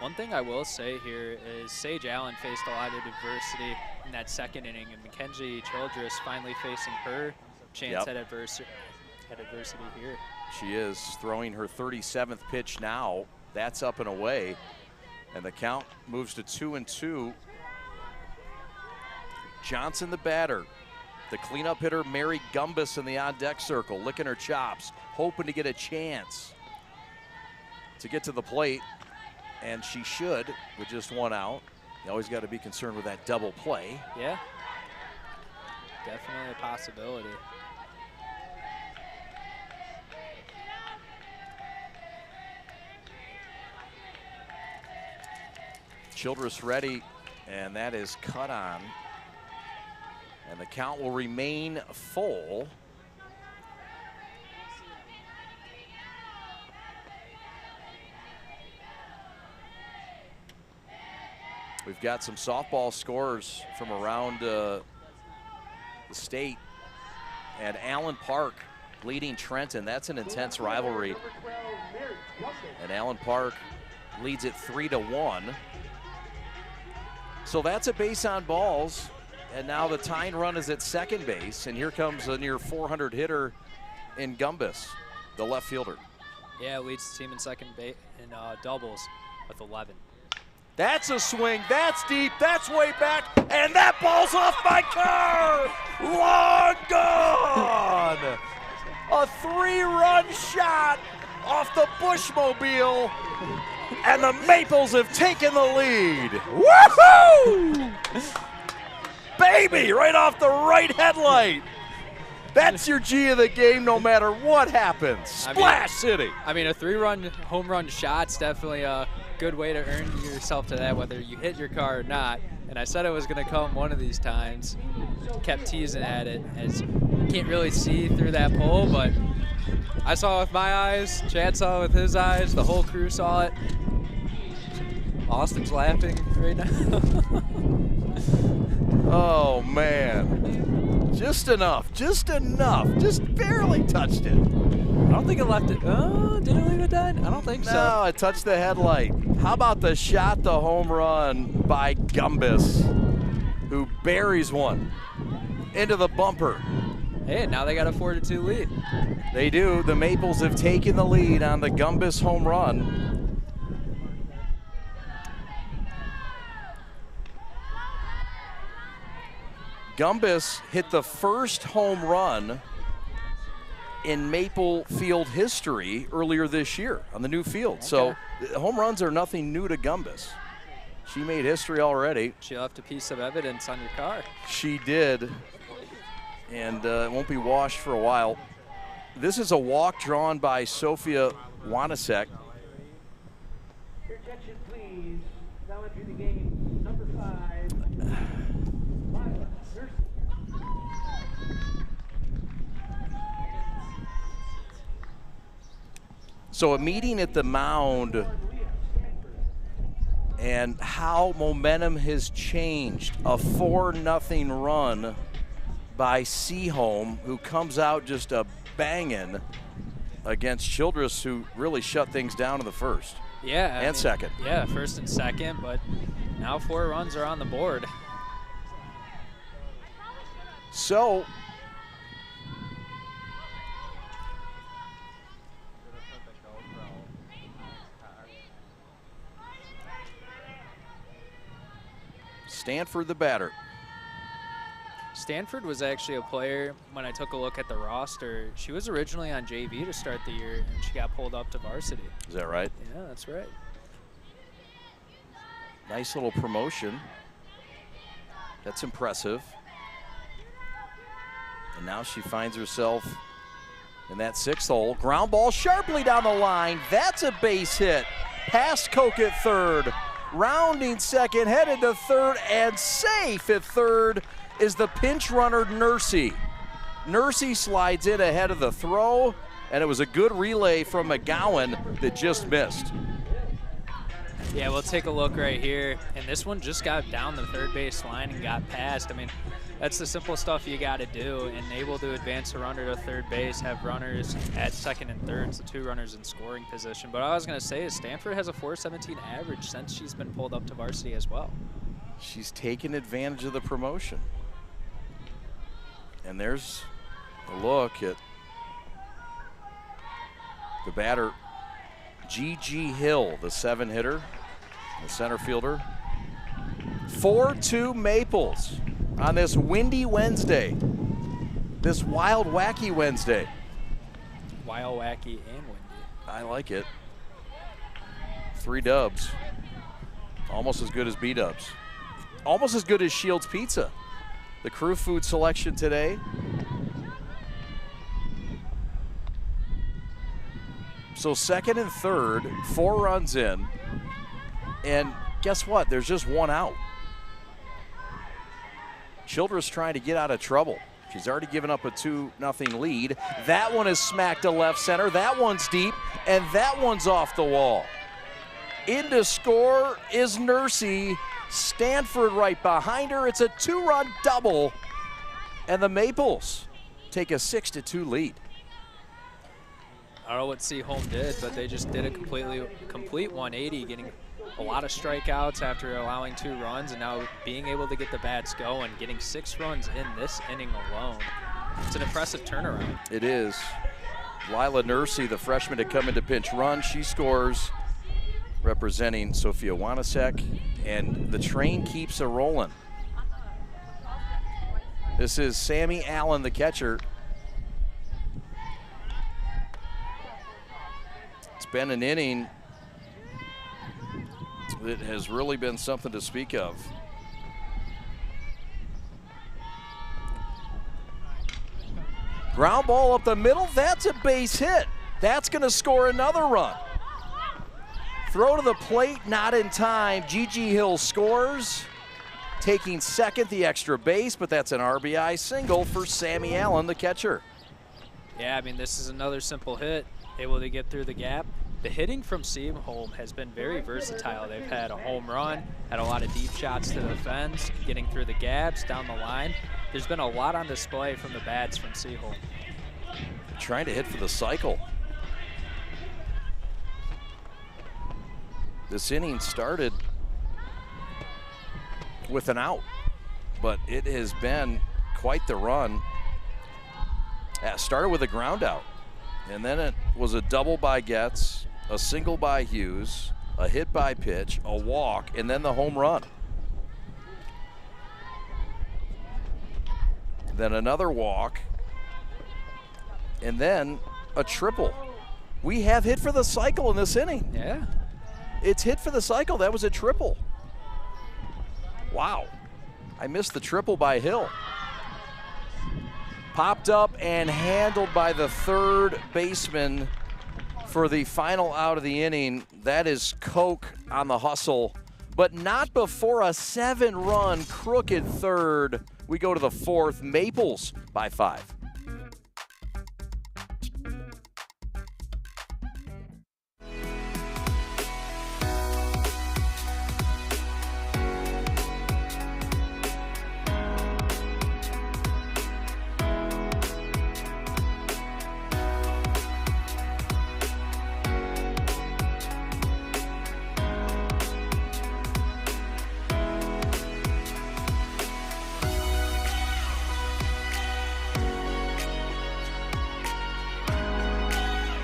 One thing I will say here is Sage Allen faced a lot of adversity in that second inning, and Mackenzie Childress finally facing her chance at adversity here. She is throwing her 37th pitch now. That's up and away, and the count moves to 2-2. Johnson, the batter. The cleanup hitter, Mary Gumbus, in the on-deck circle, licking her chops, hoping to get a chance to get to the plate, and she should with just one out. You always got to be concerned with that double play. Yeah, definitely a possibility. Childress ready, and that is cut on. And the count will remain full. We've got some softball scorers from around the state. And Allen Park leading Trenton. That's an intense rivalry. And Allen Park leads it 3-1. So that's a base on balls. And now the tying run is at second base. And here comes a near 400 hitter in Gumbus, the left fielder. Yeah, leads the team in second base in doubles with 11. That's a swing, that's deep, that's way back, and that ball's off my car! Long gone! A 3-run shot off the Bushmobile, and the Maples have taken the lead. Woohoo! Baby, right off the right headlight. That's your G of the game no matter what happens. Splash City. I mean, a 3-run home run shot's definitely a good way to earn yourself to that, whether you hit your car or not. And I said it was going to come one of these times. Kept teasing at it, as you can't really see through that pole, but I saw it with my eyes, Chad saw it with his eyes, the whole crew saw it. Austin's laughing right now. Oh, man. Just enough, just barely touched it. I don't think it left it. Oh, did it leave it dead? I don't think so. No, it touched the headlight. How about the shot, the home run by Gumbus, who buries one into the bumper. Hey, now they got a 4-2 lead. They do. The Maples have taken the lead on the Gumbus home run. Gumbus hit the first home run in Maple Field history earlier this year on the new field. Okay. So home runs are nothing new to Gumbus. She made history already. She left a piece of evidence on your car. She did, and it won't be washed for a while. This is a walk drawn by Sophia Wanasek. Your attention, please. Now entering the game, number 5. So a meeting at the mound, and how momentum has changed. A 4-0 run by Seaholm, who comes out just a banging against Childress, who really shut things down in the first. Yeah. And second. Yeah, first and second, but now 4 runs are on the board. So Stanford, the batter. Stanford was actually a player, when I took a look at the roster, she was originally on JV to start the year, and she got pulled up to varsity. Is that right? Yeah, that's right. Nice little promotion. That's impressive. And now she finds herself in that 6th hole. Ground ball sharply down the line. That's a base hit. Past Koch at third. Rounding second, headed to third, and safe at third is the pinch runner, Nursey. Nursey slides in ahead of the throw, and it was a good relay from McGowan that just missed. Yeah, we'll take a look right here, and this one just got down the third base line and got past. I mean, that's the simple stuff you got to do, and able to advance a runner to third base, have runners at second and third, so 2 runners in scoring position. But what I was going to say is Stanford has a .417 average since she's been pulled up to varsity as well. She's taken advantage of the promotion. And there's a look at the batter, G.G. Hill, the 7-hitter, the center fielder. 4-2 Maples. on this windy Wednesday, this wild, wacky Wednesday. Wild, wacky, and windy. I like it. 3 dubs. Almost as good as B-dubs. Almost as good as Shields Pizza. The crew food selection today. So second and third, 4 runs in. And guess what? There's just 1 out. Childress trying to get out of trouble. She's already given up a 2-0 lead. That one is smacked to left center. That one's deep, and that one's off the wall. In to score is Nursey. Stanford right behind her. It's a 2-run double, and the Maples take a 6-2 lead. I don't know what Seaholm did, but they just did a complete 180, getting a lot of strikeouts after allowing 2 runs, and now being able to get the bats going, getting 6 runs in this inning alone. It's an impressive turnaround. It is. Lila Nursey, the freshman to come into pinch run, she scores, representing Sophia Wanasek, and the train keeps a rolling. This is Sammy Allen, the catcher. It's been an inning that has really been something to speak of. Ground ball up the middle, that's a base hit. That's gonna score another run. Throw to the plate, not in time. Gigi Hill scores, taking second, the extra base, but that's an RBI single for Sammy Allen, the catcher. Yeah, I mean, this is another simple hit, able to get through the gap. The hitting from Seahome has been very versatile. They've had a home run, had a lot of deep shots to the fence, getting through the gaps, down the line. There's been a lot on display from the bats from Seahome. Trying to hit for the cycle. This inning started with an out, but it has been quite the run. It started with a ground out, and then it was a double by Getz, a single by Hughes, a hit by pitch, a walk, and then the home run. Then another walk, and then a triple. We have hit for the cycle in this inning. Yeah. It's hit for the cycle. That was a triple. Wow. I missed the triple by Hill. Popped up and handled by the third baseman for the final out of the inning. That is Koch on the hustle, but not before a 7-run crooked third. We go to the 4th, Maples by 5.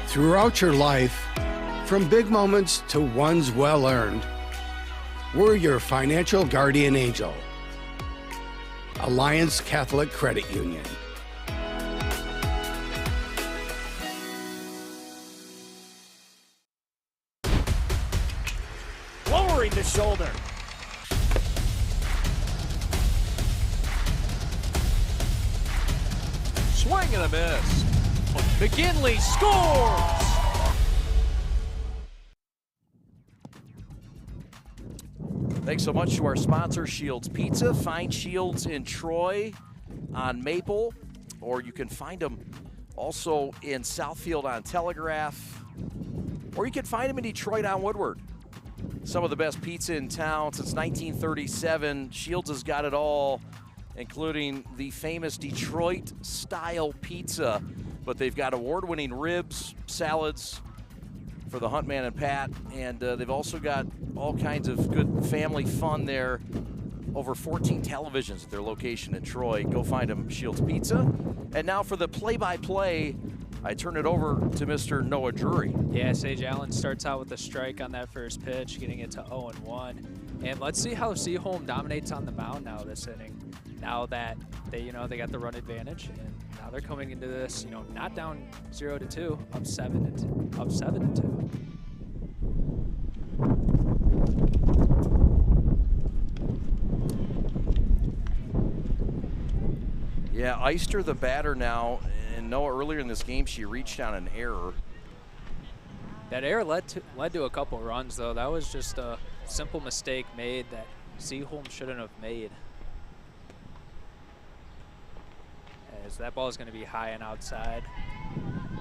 Throughout your life, from big moments to ones well-earned, we're your financial guardian angel. Alliance Catholic Credit Union. Lowering the shoulder. Swing and a miss. McGinley scores! Thanks so much to our sponsor, Shields Pizza. Find Shields in Troy on Maple, or you can find them also in Southfield on Telegraph, or you can find them in Detroit on Woodward. Some of the best pizza in town since 1937. Shields has got it all, including the famous Detroit-style pizza. But they've got award-winning ribs, salads for the Huntman and Pat, and they've also got all kinds of good family fun there. Over 14 televisions at their location in Troy. Go find them, Shields Pizza. And now for the play-by-play, I turn it over to Mr. Noah Drury. Yeah, Sage Allen starts out with a strike on that first pitch, getting it to 0-1. And let's see how Seaholm dominates on the mound now this inning. now that they got the run advantage, and now they're coming into this, not down 0-2, up 7-2. Yeah, Eister the batter now, and Noah, earlier in this game she reached on an error. That error led to a couple runs, though. That was just a simple mistake made that Seaholm shouldn't have made. As that ball is going to be high and outside,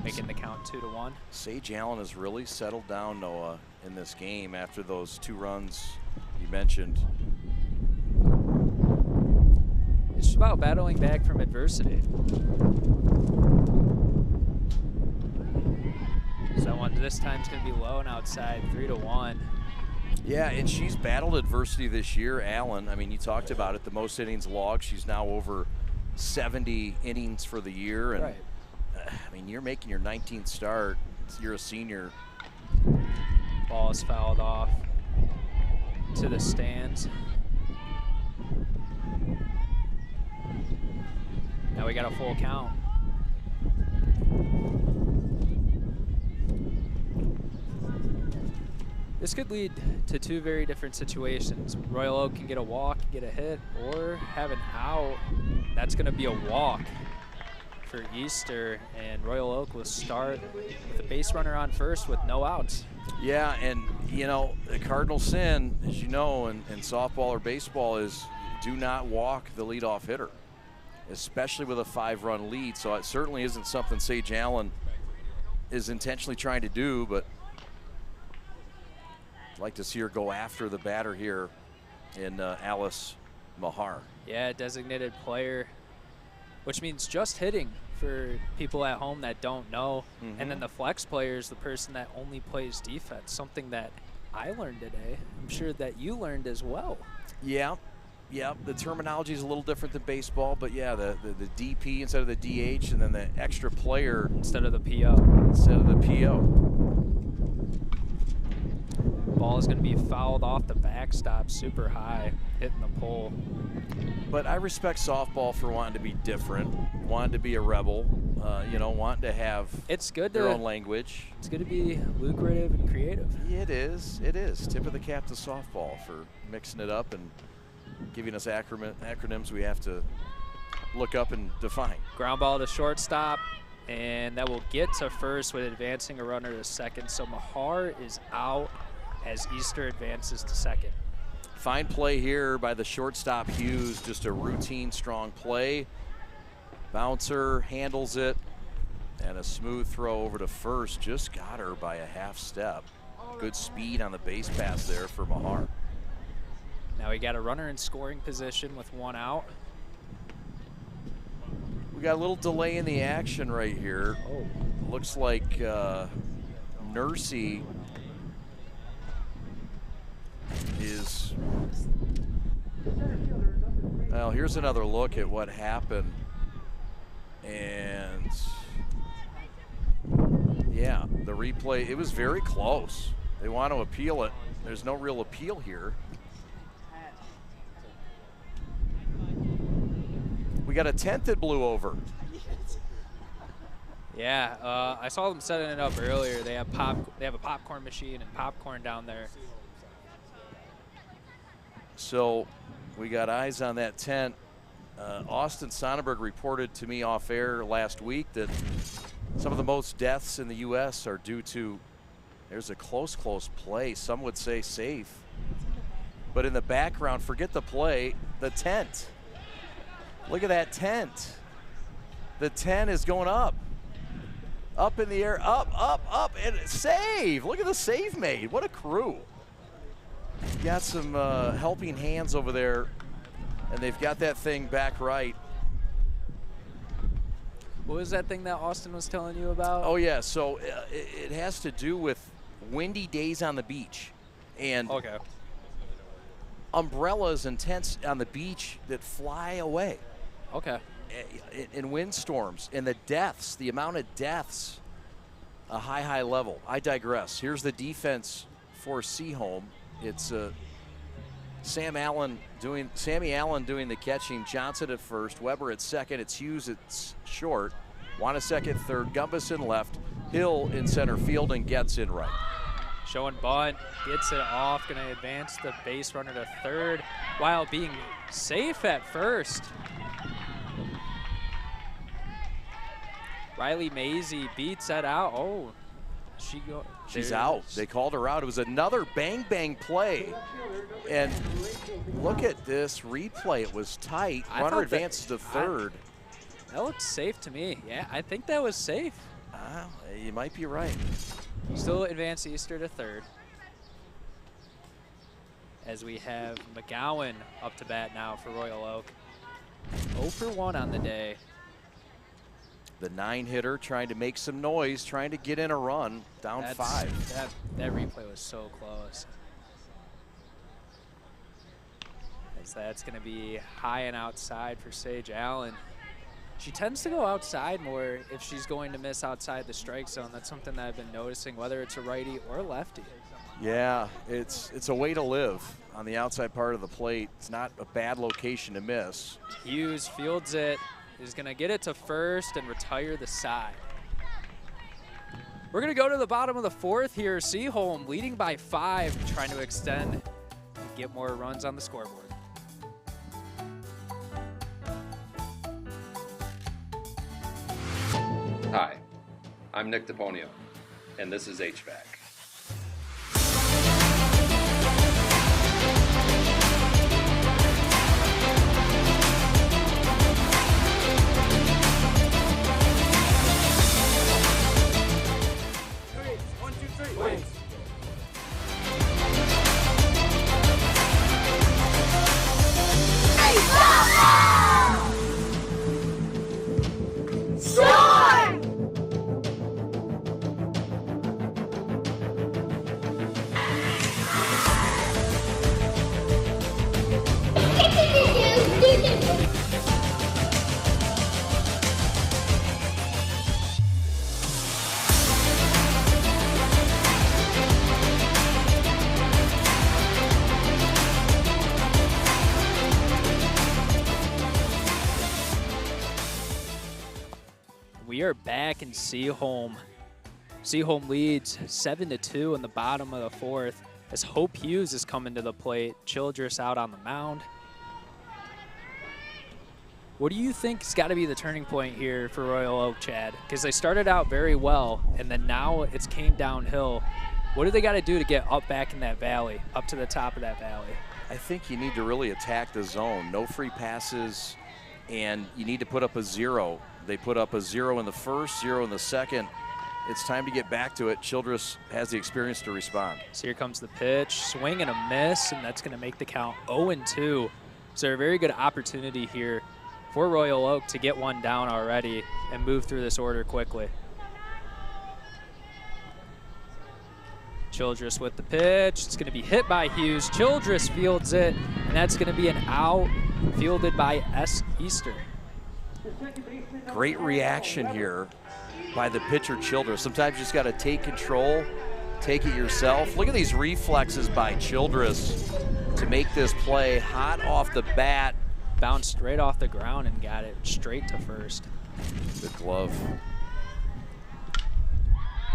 making the count 2-1. Sage Allen has really settled down, Noah, in this game after those 2 runs you mentioned. It's just about battling back from adversity. So that one this time's going to be low and outside, 3-1. Yeah, and she's battled adversity this year, Allen. I mean, you talked about it, the most innings logged. She's now over 70 innings for the year. And, right. I mean, you're making your 19th start. You're a senior. Ball is fouled off to the stands. Now we got a full count. This could lead to 2 very different situations. Royal Oak can get a walk, get a hit, or have an out. That's going to be a walk for Easter, and Royal Oak will start with a base runner on first with no outs. Yeah, and the cardinal sin, as you know, in softball or baseball is do not walk the leadoff hitter, especially with a 5-run lead. So it certainly isn't something Sage Allen is intentionally trying to do, but I'd like to see her go after the batter here in Alice Mahar. Yeah, designated player, which means just hitting for people at home that don't know. And then the flex player is the person that only plays defense, something that I learned today. I'm sure that you learned as well. Yeah, the terminology is a little different than baseball, but yeah, the DP instead of the DH, and then the extra player instead of the PO. Ball is going to be fouled off the backstop super high, hitting the pole. But I respect softball for wanting to be different, wanting to be a rebel, wanting to have their own language. It's good to be lucrative and creative. It is. Tip of the cap to softball for mixing it up and giving us acronyms we have to look up and define. Ground ball to shortstop, and that will get to first with advancing a runner to second. So Mahar is out as Easter advances to second. Fine play here by the shortstop Hughes, just a routine strong play. Bouncer handles it, and a smooth throw over to first. Just got her by a half step. Good speed on the base pass there for Mahar. Now we got a runner in scoring position with 1 out. We got a little delay in the action right here. Looks like Nursey is, well, here's another look at what happened. And yeah, the replay, it was very close. They want to appeal it. There's no real appeal here. We got a 10th that blew over. Yeah, I saw them setting it up earlier. They have a popcorn machine and popcorn down there. So we got eyes on that tent. Austin Sonnenberg reported to me off air last week that some of the most deaths in the U.S. are due to, there's a close play. Some would say safe. But in the background, forget the play, the tent. Look at that tent. The tent is going up. Up in the air, up, and save. Look at the save made. What a crew. Got some helping hands over there, and they've got that thing back right. What was that thing that Austin was telling you about? Oh, yeah, so it has to do with windy days on the beach. And umbrellas and tents on the beach that fly away. Okay. In windstorms, and the deaths, the amount of deaths, a high level. I digress. Here's the defense for Seahome. It's Sammy Allen doing the catching. Johnson at first, Weber at second. It's Hughes at short. Wanasek at third, Gumbison left, Hill in center field, and gets in right. Showing bunt, gets it off, going to advance the base runner to third while being safe at first. Riley Mazie beats that out. Oh, she's out. They called her out. It was another bang play. And look at this replay. It was tight. Runner advances to third. That looks safe to me. Yeah, I think that was safe. You might be right. Still advance Easter to third. As we have McGowan up to bat now for Royal Oak. 0 for 1 on the day. The 9-hitter trying to make some noise, trying to get in a run, down 5. That replay was so close. As that's going to be high and outside for Sage Allen. She tends to go outside more if she's going to miss outside the strike zone. That's something that I've been noticing, whether it's a righty or a lefty. Yeah, it's a way to live on the outside part of the plate. It's not a bad location to miss. Hughes fields it, is going to get it to first and retire the side. We're going to go to the bottom of the 4th here. Seaholm leading by 5, trying to extend and get more runs on the scoreboard. Hi, I'm Nick DePonio, and this is HVAC. We are back in Seaholm. Seaholm leads 7-2 in the bottom of the 4th as Hope Hughes is coming to the plate. Childress out on the mound. What do you think has got to be the turning point here for Royal Oak, Chad? Because they started out very well, and then now it's came downhill. What do they got to do to get up back in that valley, up to the top of that valley? I think you need to really attack the zone. No free passes, and you need to put up a 0. They put up a 0 in the first, 0 in the second. It's time to get back to it. Childress has the experience to respond. So here comes the pitch, swing and a miss, and that's going to make the count 0-2. So a very good opportunity here for Royal Oak to get one down already and move through this order quickly. Childress with the pitch. It's going to be hit by Hughes. Childress fields it, and that's going to be an out fielded by S. Easter. Great reaction here by the pitcher Childress. Sometimes you just got to take control, take it yourself. Look at these reflexes by Childress to make this play hot off the bat. Bounced right off the ground and got it straight to first. Good glove.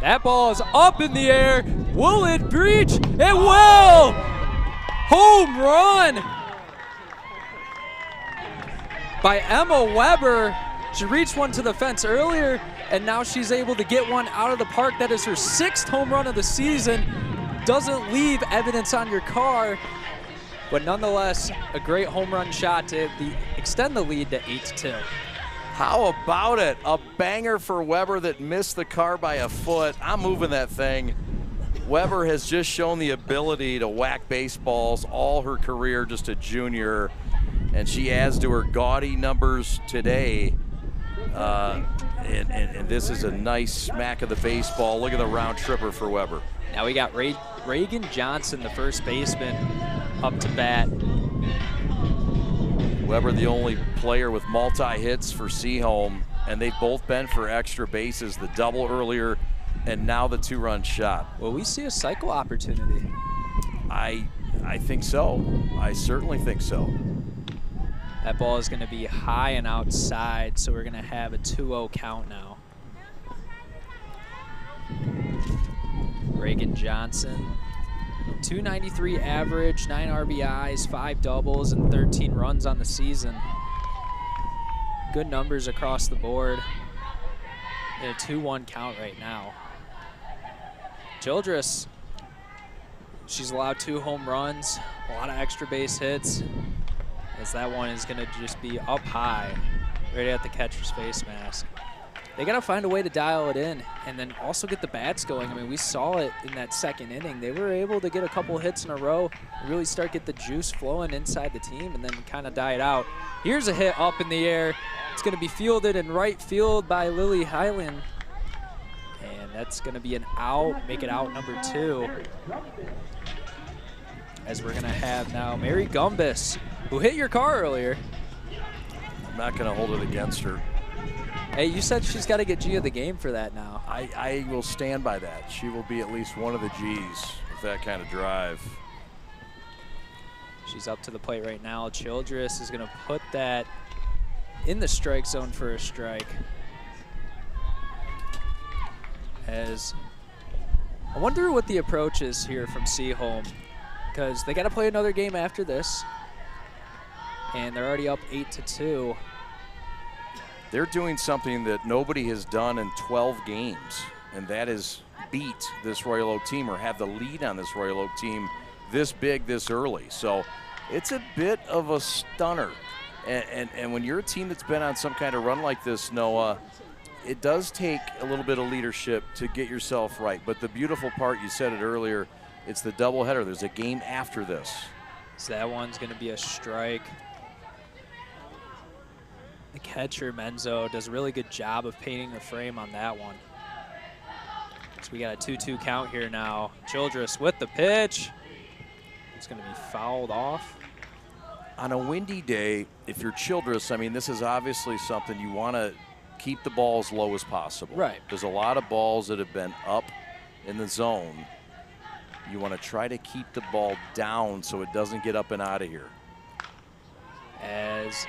That ball is up in the air. Will it breach? It will! Home run by Emma Weber. She reached one to the fence earlier, and now she's able to get one out of the park. That is her 6th home run of the season. Doesn't leave evidence on your car, but nonetheless, a great home run shot to extend the lead to 8-2. How about it? A banger for Weber that missed the car by a foot. I'm moving that thing. Weber has just shown the ability to whack baseballs all her career, just a junior, and she adds to her gaudy numbers today. And this is a nice smack of the baseball. Look at the round tripper for Weber. Now we got Reagan Johnson, the first baseman, up to bat. Weber, the only player with multi-hits for Seaholm, and they've both been for extra bases, the double earlier and now the 2-run shot. Well, we see a cycle opportunity. I think so. I certainly think so. That ball is going to be high and outside, so we're going to have a 2-0 count now. Reagan Johnson, 293 average, 9 RBIs, 5 doubles, and 13 runs on the season. Good numbers across the board. In a 2-1 count right now. Childress, she's allowed 2 home runs, a lot of extra base hits, as that one is going to just be up high, right at the catcher's face mask. They got to find a way to dial it in and then also get the bats going. I mean, we saw it in that second inning. They were able to get a couple hits in a row and really start get the juice flowing inside the team and then kind of die it out. Here's a hit up in the air. It's going to be fielded in right field by Lily Hyland. And that's going to be an out, make it out number 2. As we're going to have now Mary Gumbus, who hit your car earlier. I'm not going to hold it against her. Hey, you said she's got to get G of the game for that now. I will stand by that. She will be at least one of the G's with that kind of drive. She's up to the plate right now. Childress is going to put that in the strike zone for a strike. As I wonder what the approach is here from Seaholm, because they got to play another game after this, and they're already up 8-2. They're doing something that nobody has done in 12 games, and that is beat this Royal Oak team or have the lead on this Royal Oak team this big, this early. So it's a bit of a stunner. And when you're a team that's been on some kind of run like this, Noah, it does take a little bit of leadership to get yourself right. But the beautiful part, you said it earlier, it's the doubleheader. There's a game after this. So that one's going to be a strike. The catcher, Menzo, does a really good job of painting the frame on that one. So we got a 2-2 count here now. Childress with the pitch. It's going to be fouled off. On a windy day, if you're Childress, I mean, this is obviously something you want to keep the ball as low as possible. Right. There's a lot of balls that have been up in the zone. You want to try to keep the ball down so it doesn't get up and out of here. As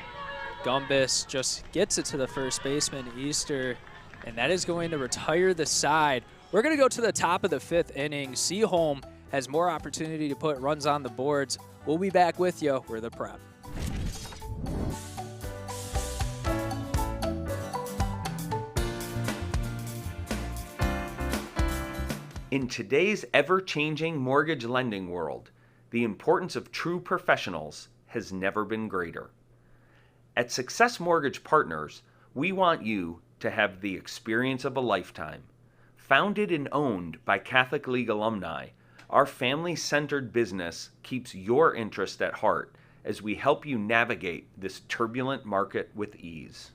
Gumbus just gets it to the first baseman, Easter, and that is going to retire the side. We're going to go to the top of the 5th inning. Seaholm has more opportunity to put runs on the boards. We'll be back with you. We're the Prep. In today's ever-changing mortgage lending world, the importance of true professionals has never been greater. At Success Mortgage Partners, we want you to have the experience of a lifetime. Founded and owned by Catholic League alumni, our family-centered business keeps your interest at heart as we help you navigate this turbulent market with ease.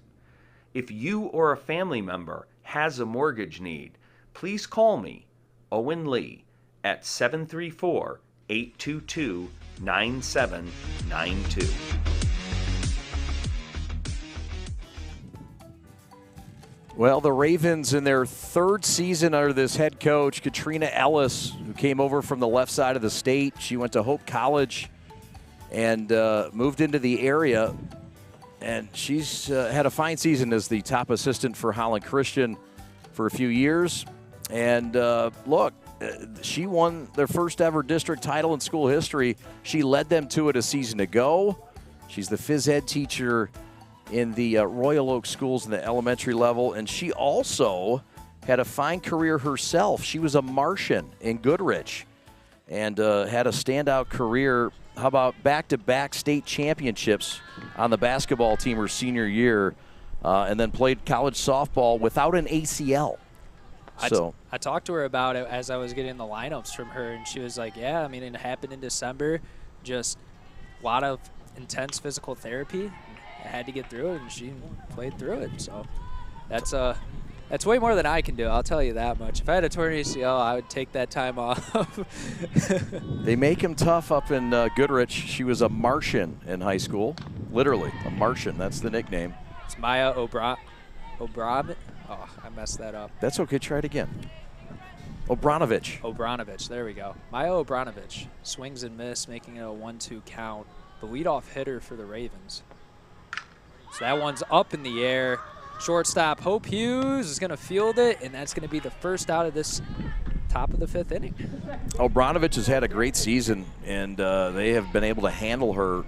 If you or a family member has a mortgage need, please call me, Owen Lee, at 734-822-9792. Well, the Ravens in their 3rd season under this head coach, Katrina Ellis, who came over from the left side of the state. She went to Hope College and moved into the area. And she's had a fine season as the top assistant for Holland Christian for a few years. And look, she won their first ever district title in school history. She led them to it a season ago. She's the phys ed teacher in the Royal Oak schools in the elementary level, and she also had a fine career herself. She was a Martian in Goodrich and had a standout career. How about back-to-back state championships on the basketball team her senior year, and then played college softball without an ACL. I talked to her about it as I was getting the lineups from her, and she was like, yeah, I mean, it happened in December, just a lot of intense physical therapy. I had to get through it, and she played through it. So that's way more than I can do, I'll tell you that much. If I had a torn ACL, I would take that time off. They make him tough up in Goodrich. She was a Martian in high school, literally a Martian. That's the nickname. It's Maya O'Brien. Oh, I messed that up. That's okay. Try it again. Obranovich. There we go. Maya Obranovich swings and miss, making it a 1-2 count. The leadoff hitter for the Ravens. So that one's up in the air. Shortstop Hope Hughes is going to field it, and that's going to be the first out of this top of the 5th inning. Obranovich has had a great season, and they have been able to handle her.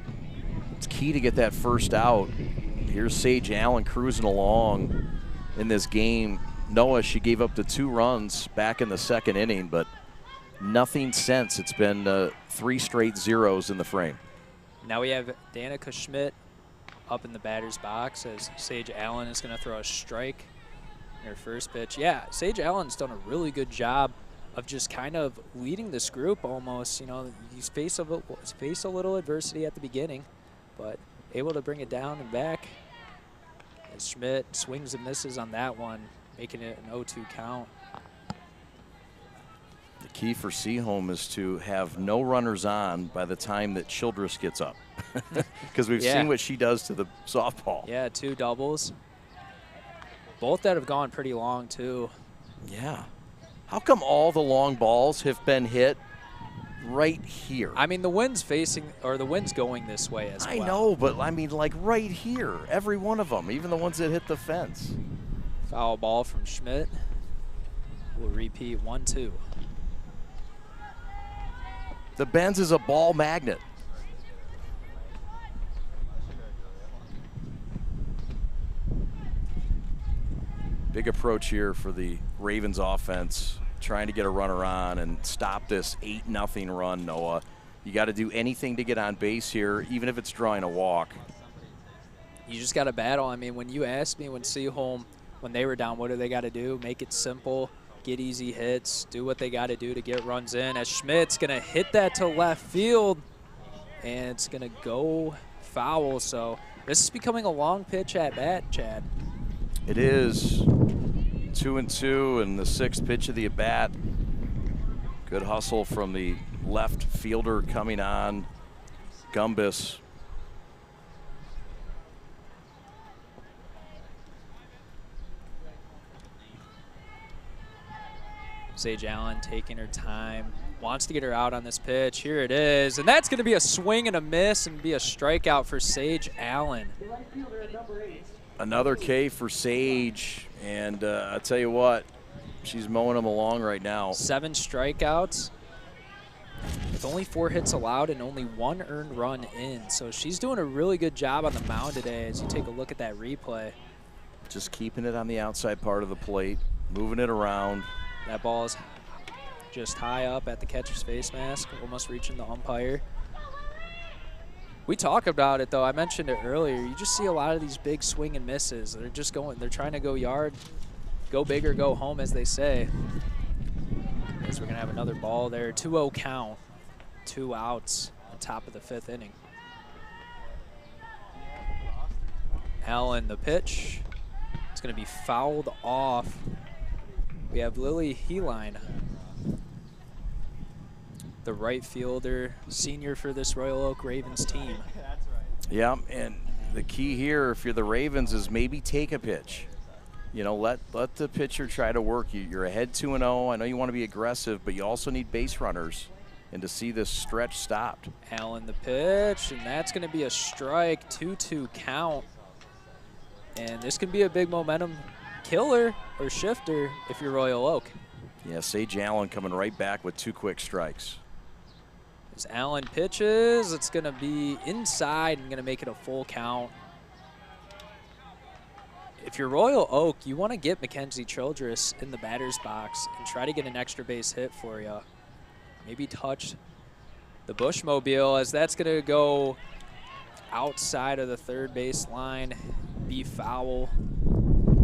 It's key to get that first out. Here's Sage Allen cruising along in this game. Noah, she gave up the 2 runs back in the 2nd inning, but nothing since. It's been 3 straight zeros in the frame. Now we have Danica Schmidt up in the batter's box as Sage Allen is going to throw a strike in her first pitch. Yeah, Sage Allen's done a really good job of just kind of leading this group almost. You know, he's faced a little adversity at the beginning, but able to bring it down and back. As Schmidt swings and misses on that one, making it an 0-2 count. The key for Seaholm is to have no runners on by the time that Childress gets up, because we've seen what she does to the softball. Yeah, 2 doubles. Both that have gone pretty long, too. Yeah. How come all the long balls have been hit right here? I mean, the wind's going this way as well. I know, but I mean, like right here, every one of them, even the ones that hit the fence. Foul ball from Schmidt. We'll repeat 1-2. The Benz is a ball magnet. Big approach here for the Ravens offense, trying to get a runner on and stop this 8-0 run, Noah. You got to do anything to get on base here, even if it's drawing a walk. You just got to battle. I mean, when you asked me when Seaholm, when they were down, what do they got to do? Make it simple, get easy hits, do what they got to do to get runs in. As Schmidt's going to hit that to left field, and it's going to go foul. So this is becoming a long pitch at bat, Chad. It is 2-2 and the 6th pitch of the at bat. Good hustle from the left fielder coming on, Gumbus. Sage Allen taking her time, wants to get her out on this pitch. Here it is, and that's going to be a swing and a miss and be a strikeout for Sage Allen. Another K for Sage, and I'll tell you what, she's mowing them along right now. 7 strikeouts with only 4 hits allowed and only 1 earned run in. So she's doing a really good job on the mound today as you take a look at that replay. Just keeping it on the outside part of the plate, moving it around. That ball is just high up at the catcher's face mask, almost reaching the umpire. We talk about it, though. I mentioned it earlier. You just see a lot of these big swing and misses. They're just going, they're trying to go yard, go big or go home, as they say. As we're going to have another ball there. 2-0 count, 2 outs on top of the 5th inning. Allen, the pitch. It's going to be fouled off. We have Lily Heline, the right fielder, senior for this Royal Oak Ravens team. Yeah, and the key here, if you're the Ravens, is maybe take a pitch. You know, let the pitcher try to work. You're ahead 2-0. I know you want to be aggressive, but you also need base runners. And to see this stretch stopped. Allen, the pitch, and that's going to be a strike, 2-2 count. And this can be a big momentum killer or shifter if you're Royal Oak. Yeah, Sage Allen coming right back with 2 quick strikes. As Allen pitches, it's going to be inside and going to make it a full count. If you're Royal Oak, you want to get Mackenzie Childress in the batter's box and try to get an extra base hit for you. Maybe touch the Bushmobile, as that's going to go outside of the 3rd base line, be foul.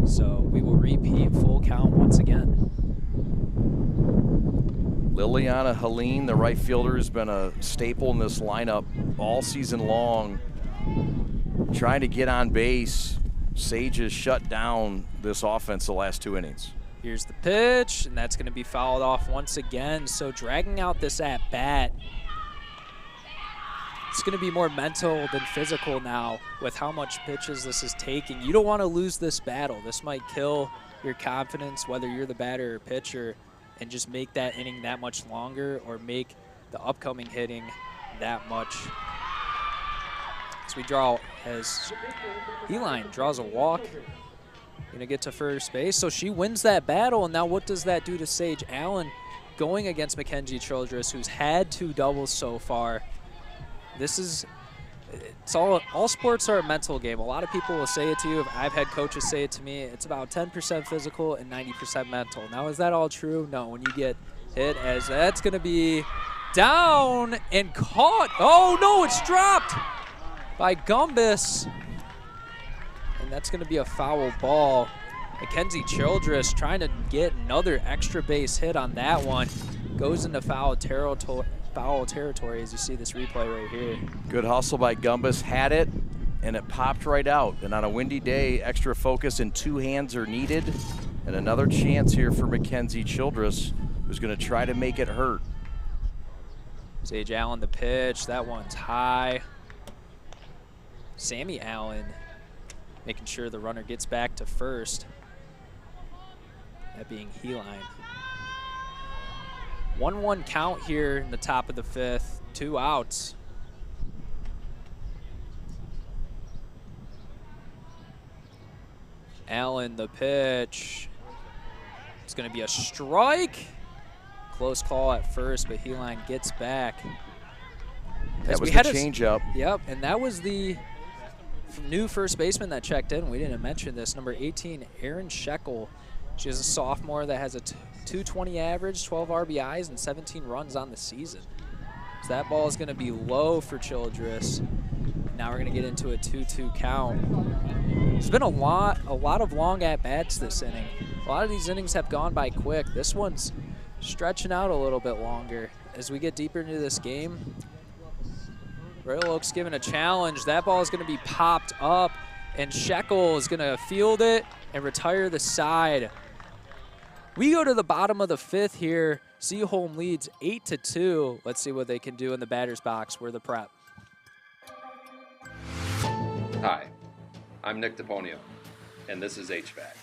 So we will repeat full count once again. Liliana Helene, the right fielder, has been a staple in this lineup all season long. Trying to get on base. Sage has shut down this offense the last 2 innings. Here's the pitch, and that's going to be fouled off once again. So dragging out this at-bat, it's going to be more mental than physical now with how much pitches this is taking. You don't want to lose this battle. This might kill your confidence, whether you're the batter or pitcher. and just make that inning that much longer or make the upcoming hitting that much. As Eline draws a walk, gonna get to first base. So she wins that battle, and now what does that do to Sage Allen going against Mackenzie Childress, who's had 2 doubles so far? It's all sports are a mental game. A lot of people will say it to you. I've had coaches say it to me. It's about 10% physical and 90% mental. Now, is that all true? No, when you get hit, as that's gonna be down and caught. Oh no, it's dropped by Gumbus. And that's going to be a foul ball. Mackenzie Childress trying to get another extra base hit on that one. Goes into foul territory as you see this replay right here. Good hustle by Gumbus, had it, and it popped right out. And on a windy day, extra focus and 2 hands are needed. And another chance here for Mackenzie Childress, who's going to try to make it hurt. Sage Allen the pitch, that one's high. Sammy Allen making sure the runner gets back to first. That being Heline. 1-1 count here in the top of the 5th, 2 outs. Allen the pitch. It's going to be a strike. Close call at first, but Heline gets back. That was the changeup. Yep, and that was the new first baseman that checked in. We didn't mention this. Number 18, Erin Shekel. She is a sophomore that has a 220 average, 12 RBIs, and 17 runs on the season. So that ball is going to be low for Childress. Now we're going to get into a 2-2 count. There's been a lot of long at-bats this inning. A lot of these innings have gone by quick. This one's stretching out a little bit longer. As we get deeper into this game, Royal Oak's given a challenge. That ball is going to be popped up, and Shekel is going to field it and retire the side. We go to the bottom of the 5th here. Seaholm leads 8-2. Let's see what they can do in the batter's box. We're the prep. Hi, I'm Nick DePonio, and this is HVAC.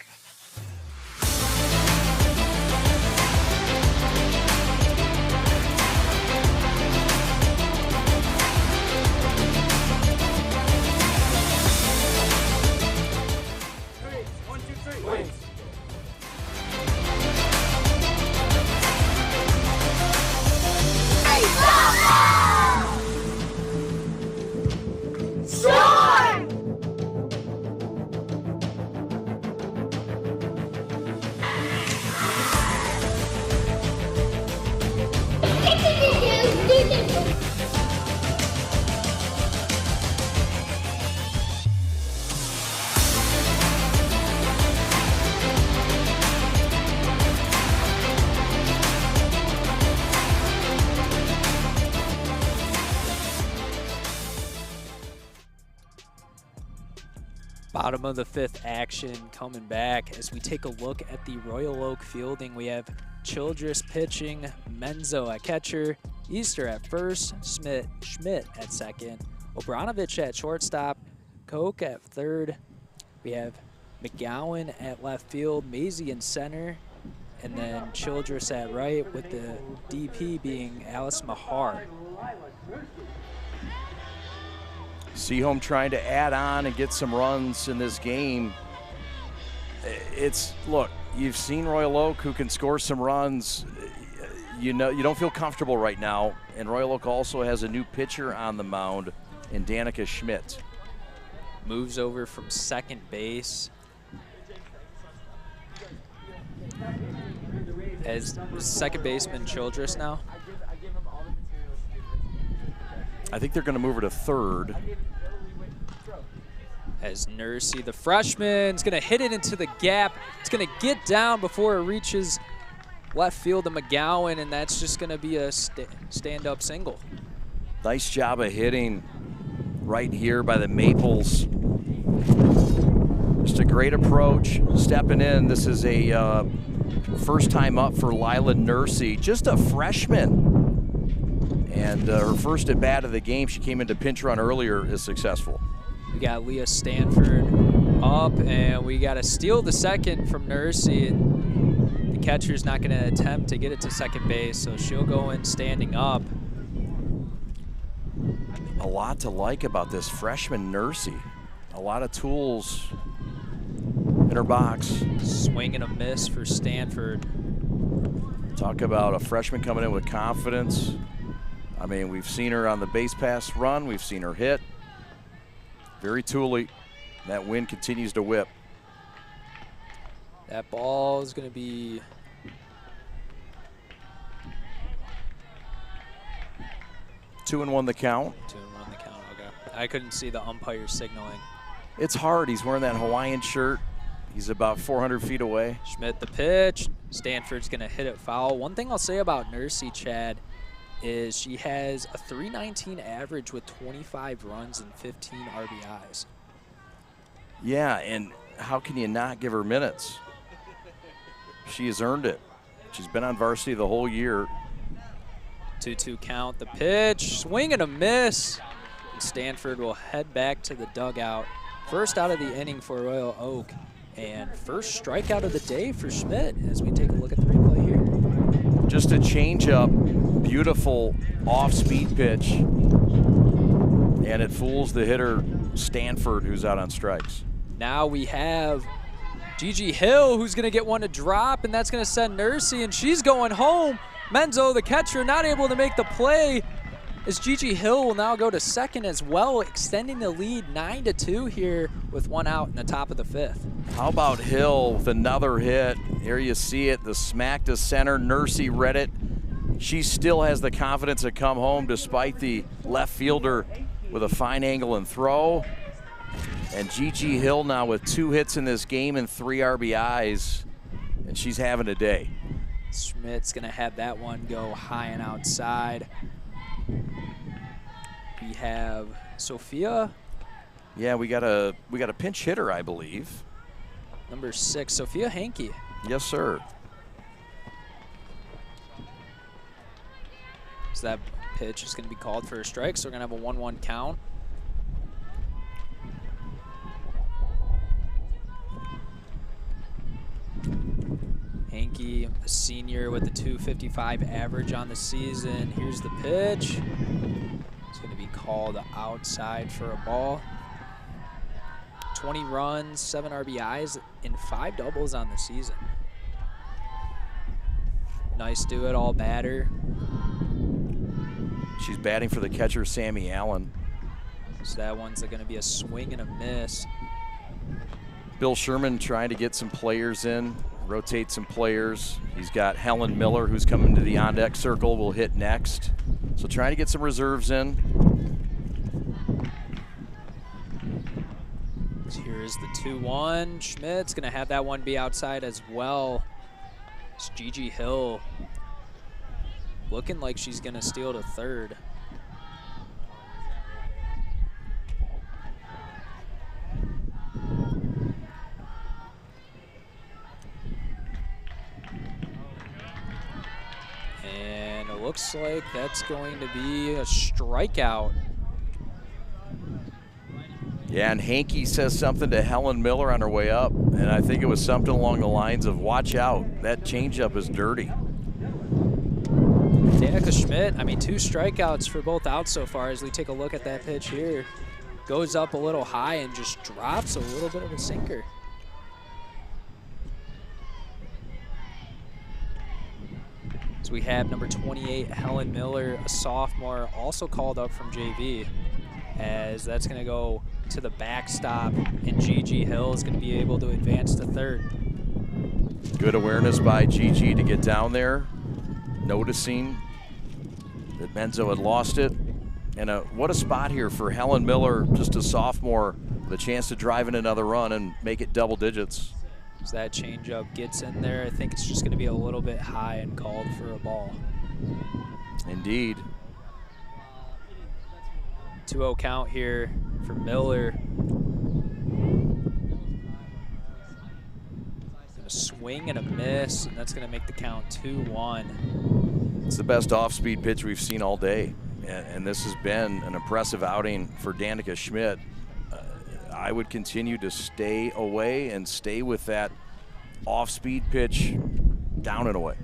Bottom of the 5th action coming back as we take a look at the Royal Oak fielding. We have Childress pitching, Menzo at catcher, Easter at first, Schmidt at second, Obranovich at shortstop, Koch at third. We have McGowan at left field, Maisie in center, and then Childress at right with the DP being Alice Mahar. Seahome trying to add on and get some runs in this game. Look, you've seen Royal Oak who can score some runs. You know, you don't feel comfortable right now. And Royal Oak also has a new pitcher on the mound in Danica Schmidt. Moves over from second base. As second baseman Childress now. I think they're going to move her to third. As Nursey, the freshman, is going to hit it into the gap. It's going to get down before it reaches left field to McGowan, and that's just going to be a stand-up single. Nice job of hitting right here by the Maples. Just a great approach, stepping in. This is a first time up for Lila Nursey, just a freshman. And her first at bat of the game, she came into pinch run earlier, is successful. We got Leah Stanford up, and we got to steal the second from Nursey. And the catcher's not going to attempt to get it to second base, so she'll go in standing up. A lot to like about this freshman Nursey. A lot of tools in her box. Swing and a miss for Stanford. Talk about a freshman coming in with confidence. I mean, we've seen her on the base pass run. We've seen her hit. Very tooly. That wind continues to whip. That ball is going to be 2-1 the count. 2-1 the count, okay. I couldn't see the umpire signaling. It's hard. He's wearing that Hawaiian shirt. He's about 400 feet away. Schmidt the pitch. Stanford's going to hit it foul. One thing I'll say about Nursey, Chad, is she has a .319 average with 25 runs and 15 RBIs. Yeah, and how can you not give her minutes? She has earned it. She's been on varsity the whole year. 2-2 count. The pitch. Swing and a miss. And Stanford will head back to the dugout. First out of the inning for Royal Oak. And first strikeout of the day for Schmidt as we take a look at the replay here. Just a changeup, beautiful off-speed pitch. And it fools the hitter, Stanford, who's out on strikes. Now we have Gigi Hill, who's going to get one to drop, and that's going to send Nursey, and she's going home. Menzo, the catcher, not able to make the play, as Gigi Hill will now go to second as well, extending the lead 9-2 here with one out in the top of the fifth. How about Hill with another hit? Here you see it, the smack to center. Nursey read it. She still has the confidence to come home despite the left fielder with a fine angle and throw. And Gigi Hill now with 2 hits in this game and 3 RBIs, and she's having a day. Schmidt's gonna have that one go high and outside. We have Sophia. Yeah, we got a pinch hitter, I believe. Number 6, Sophia Hankey. Yes, sir. So that pitch is gonna be called for a strike, so we're gonna have a 1-1 count. Hankey, a senior with a .255 average on the season. Here's the pitch. It's going to be called outside for a ball. 20 runs, 7 RBIs, and 5 doubles on the season. Nice do-it-all batter. She's batting for the catcher, Sammy Allen. So that one's going to be a swing and a miss. Bill Sherman trying to get some players in, rotate some players. He's got Helen Miller, who's coming to the on-deck circle, will hit next. So trying to get some reserves in. So here's the 2-1. Schmidt's going to have that one be outside as well. It's Gigi Hill looking like she's going to steal to third. And it looks like that's going to be a strikeout. Yeah, and Hankey says something to Helen Miller on her way up, and I think it was something along the lines of, watch out, that changeup is dirty. Danica Schmidt, I mean, 2 strikeouts for both outs so far as we take a look at that pitch here. Goes up a little high and just drops a little bit of a sinker. So we have number 28, Helen Miller, a sophomore, also called up from JV, as that's going to go to the backstop, and Gigi Hill is going to be able to advance to third. Good awareness by Gigi to get down there, noticing that Menzo had lost it. And what a spot here for Helen Miller, just a sophomore, with a chance to drive in another run and make it double digits. As that changeup gets in there, I think it's just going to be a little bit high and called for a ball. Indeed. 2-0 count here for Miller. A swing and a miss, and that's going to make the count 2-1. It's the best off-speed pitch we've seen all day, and this has been an impressive outing for Danica Schmidt. I would continue to stay away and stay with that off-speed pitch down and away.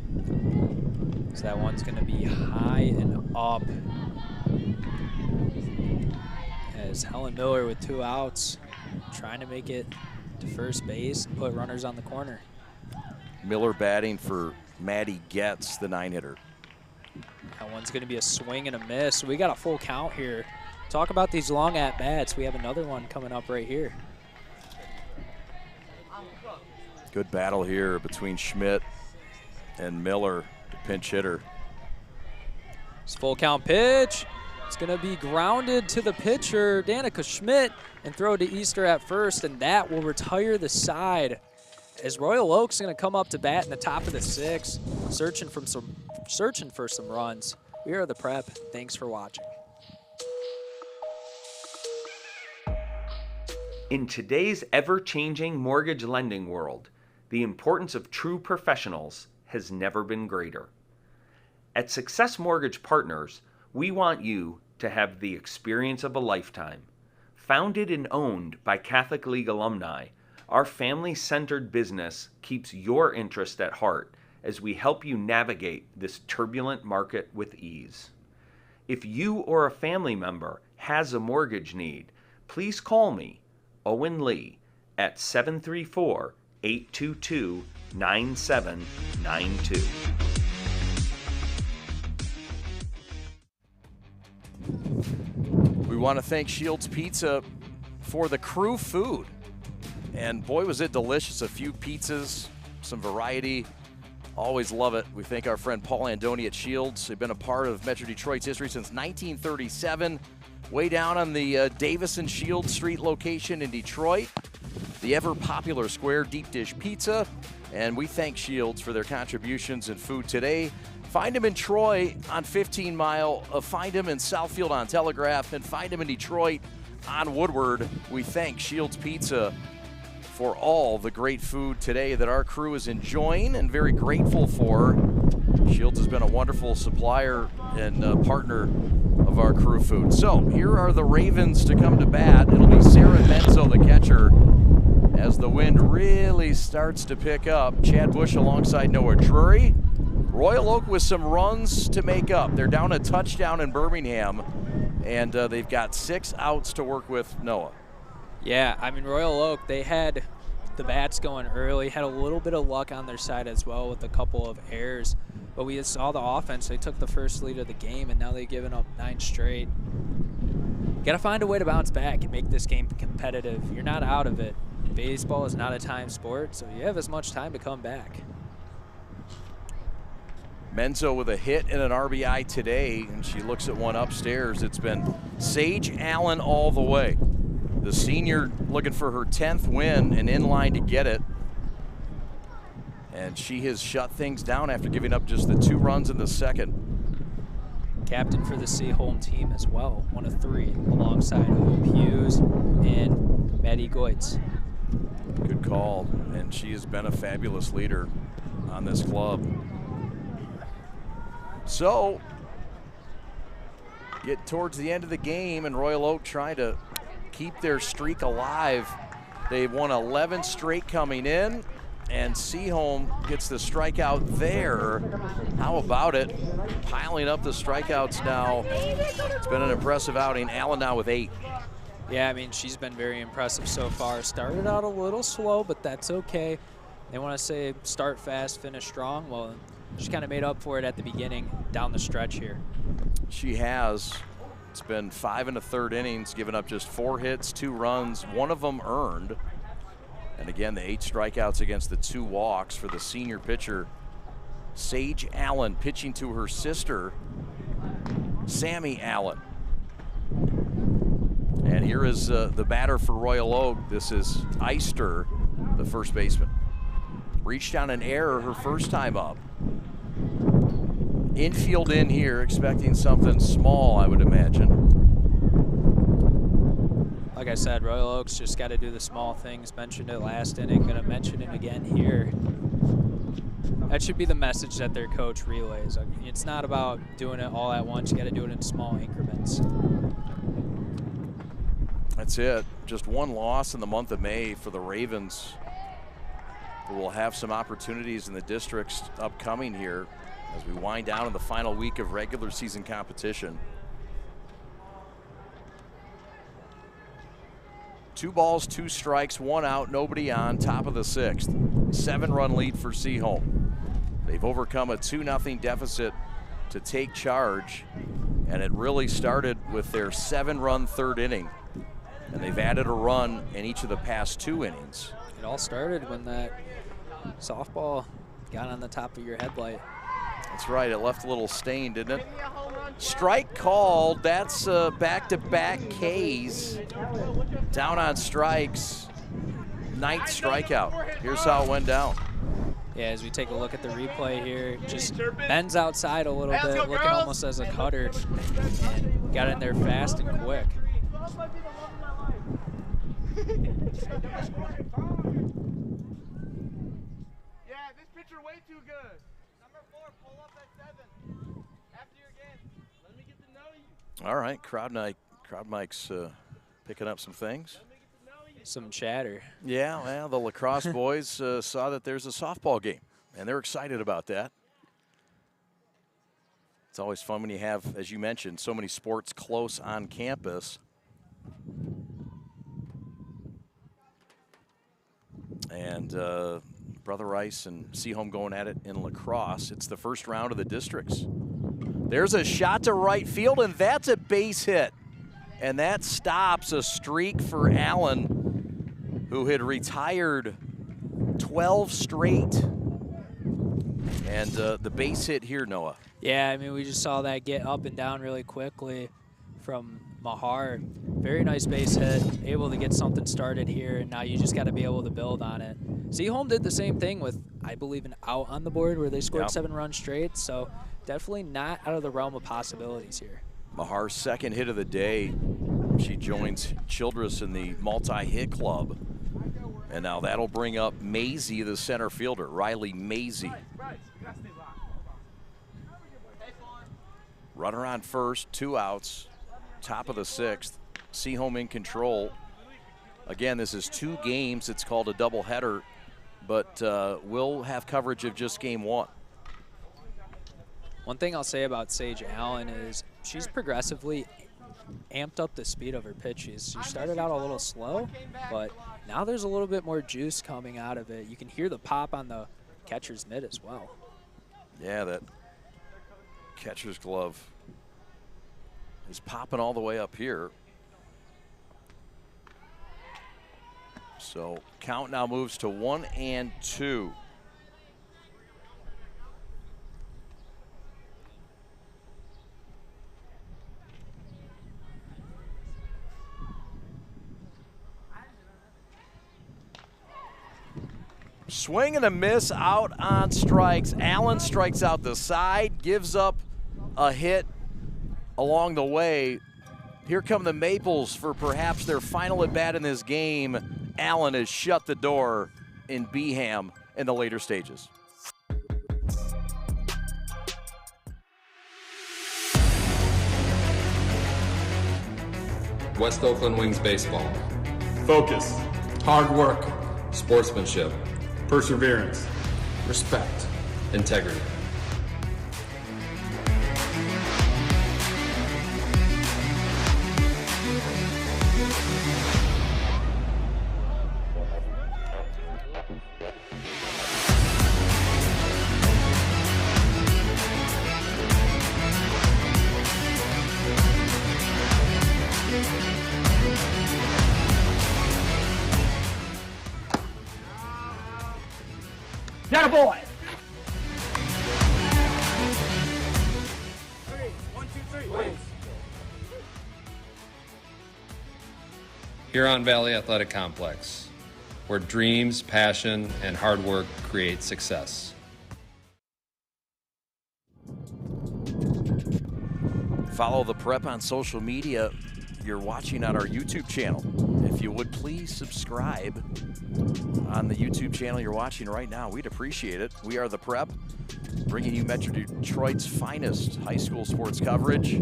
So that one's going to be high and up. As Helen Miller with 2 outs, trying to make it to first base and put runners on the corner. Miller batting for Maddie Getz, the 9-hitter. That one's going to be a swing and a miss. We got a full count here. Talk about these long at-bats. We have another one coming up right here. Good battle here between Schmidt and Miller, the pinch hitter. It's full count pitch. It's going to be grounded to the pitcher, Danica Schmidt, and throw to Easter at first, and that will retire the side. As Royal Oaks going to come up to bat in the top of the 6th, searching for some runs. We are the Prep. Thanks for watching. In today's ever-changing mortgage lending world, the importance of true professionals has never been greater. At Success Mortgage Partners, we want you to have the experience of a lifetime. Founded and owned by Catholic League alumni, our family-centered business keeps your interest at heart as we help you navigate this turbulent market with ease. If you or a family member has a mortgage need, please call me, Owen Lee, at 734-822-9792. We want to thank Shields Pizza for the crew food. And boy, was it delicious. A few pizzas, some variety. Always love it. We thank our friend Paul Andoni at Shields. They've been a part of Metro Detroit's history since 1937. Way down on the Davis and Shields Street location in Detroit. The ever-popular square deep dish pizza. And we thank Shields for their contributions in food today. Find them in Troy on 15 Mile. Find them in Southfield on Telegraph. And find them in Detroit on Woodward. We thank Shields Pizza for all the great food today that our crew is enjoying and very grateful for. Shields has been a wonderful supplier and partner of our crew food. So here are the Ravens to come to bat. It'll be Sarah Menzo, the catcher, as the wind really starts to pick up. Chad Bush alongside Noah Drury. Royal Oak with some runs to make up. They're down a touchdown in Birmingham, and they've got 6 outs to work with. Noah. Yeah, I mean, Royal Oak, they had the bats going early, had a little bit of luck on their side as well with a couple of errors. But we saw the offense. They took the first lead of the game, and now they've given up 9 straight. Got to find a way to bounce back and make this game competitive. You're not out of it. Baseball is not a time sport, so you have as much time to come back. Menzo with a hit and an RBI today, and she looks at one upstairs. It's been Sage Allen all the way. The senior looking for her 10th win and in line to get it. And she has shut things down after giving up just the 2 runs in the second. Captain for the Seaholm team as well, 1 of 3, alongside Hope Hughes and Maddie Goitz. Good call, and she has been a fabulous leader on this club. So, get towards the end of the game, and Royal Oak trying to keep their streak alive. They've won 11 straight coming in, and Seaholm gets the strikeout there. How about it? Piling up the strikeouts now. It's been an impressive outing. Allen now with 8. Yeah, I mean, she's been very impressive so far. Started out a little slow, but that's okay. They want to say start fast, finish strong. Well, she kind of made up for it at the beginning, down the stretch here. She has. It's been 5 1/3 innings, giving up just 4 hits, 2 runs, 1 of them earned. And again, the 8 strikeouts against the 2 walks for the senior pitcher, Sage Allen, pitching to her sister, Sammy Allen. And here is the batter for Royal Oak. This is Eister, the first baseman. Reached on an error her first time up. Infield in here, expecting something small, I would imagine. Like I said, Royal Oaks just got to do the small things. Mentioned it last inning, going to mention it again here. That should be the message that their coach relays. I mean, it's not about doing it all at once. You got to do it in small increments. That's it. Just 1 loss in the month of May for the Ravens. who will have some opportunities in the districts upcoming here as we wind down in the final week of regular season competition. 2 balls, 2 strikes, 1 out, nobody on, top of the 6th. 7-run lead for Seaholm. They've overcome a 2-0 deficit to take charge, and it really started with their 7-run 3rd inning. And they've added a run in each of the past 2 innings. It all started when that softball got on the top of your headlight. That's right, it left a little stain, didn't it? Strike called, that's back-to-back Ks. Down on strikes, 9th strikeout. Here's how it went down. Yeah, as we take a look at the replay here, just bends outside a little bit, looking almost as a cutter, and got in there fast and quick. Yeah, this pitcher way too good. Number 4, pull up at 7. After your game, let me get to know you. All right, crowd mic's picking up some things. Some chatter. Yeah, well, the lacrosse boys saw that there's a softball game, and they're excited about that. It's always fun when you have, as you mentioned, so many sports close on campus. And Brother Rice and Seahome going at it in lacrosse. It's the first round of the districts. There's a shot to right field, and that's a base hit. And that stops a streak for Allen, who had retired 12 straight. And the base hit here, Noah. Yeah, I mean, we just saw that get up and down really quickly from Mahar. Very nice base hit, able to get something started here, and now you just got to be able to build on it. Seaholm did the same thing with, I believe, an out on the board where they scored 7 runs straight, so definitely not out of the realm of possibilities here. Mahar's 2nd hit of the day. She joins Childress in the multi-hit club. And now that'll bring up Maisie, the center fielder, Riley Maisie. Runner on first, 2 outs, top of the 6th. Seaholm in control. Again, this is 2 games. It's called a doubleheader, but we'll have coverage of just game 1. One thing I'll say about Sage Allen is she's progressively amped up the speed of her pitches. She started out a little slow, but now there's a little bit more juice coming out of it. You can hear the pop on the catcher's mitt as well. Yeah, that catcher's glove is popping all the way up here. So count now moves to 1-2. Swing and a miss out on strikes. Allen strikes out the side, gives up a hit along the way. Here come the Maples for perhaps their final at bat in this game. Allen has shut the door in Birmingham in the later stages. West Oakland Wings baseball. Focus. Hard work. Sportsmanship. Perseverance. Respect. Integrity. That a boy! Huron Valley Athletic Complex, where dreams, passion, and hard work create success. Follow the Prep on social media. You're watching on our YouTube channel. If you would please subscribe on the YouTube channel you're watching right now, we'd appreciate it. We are the Prep, bringing you Metro Detroit's finest high school sports coverage.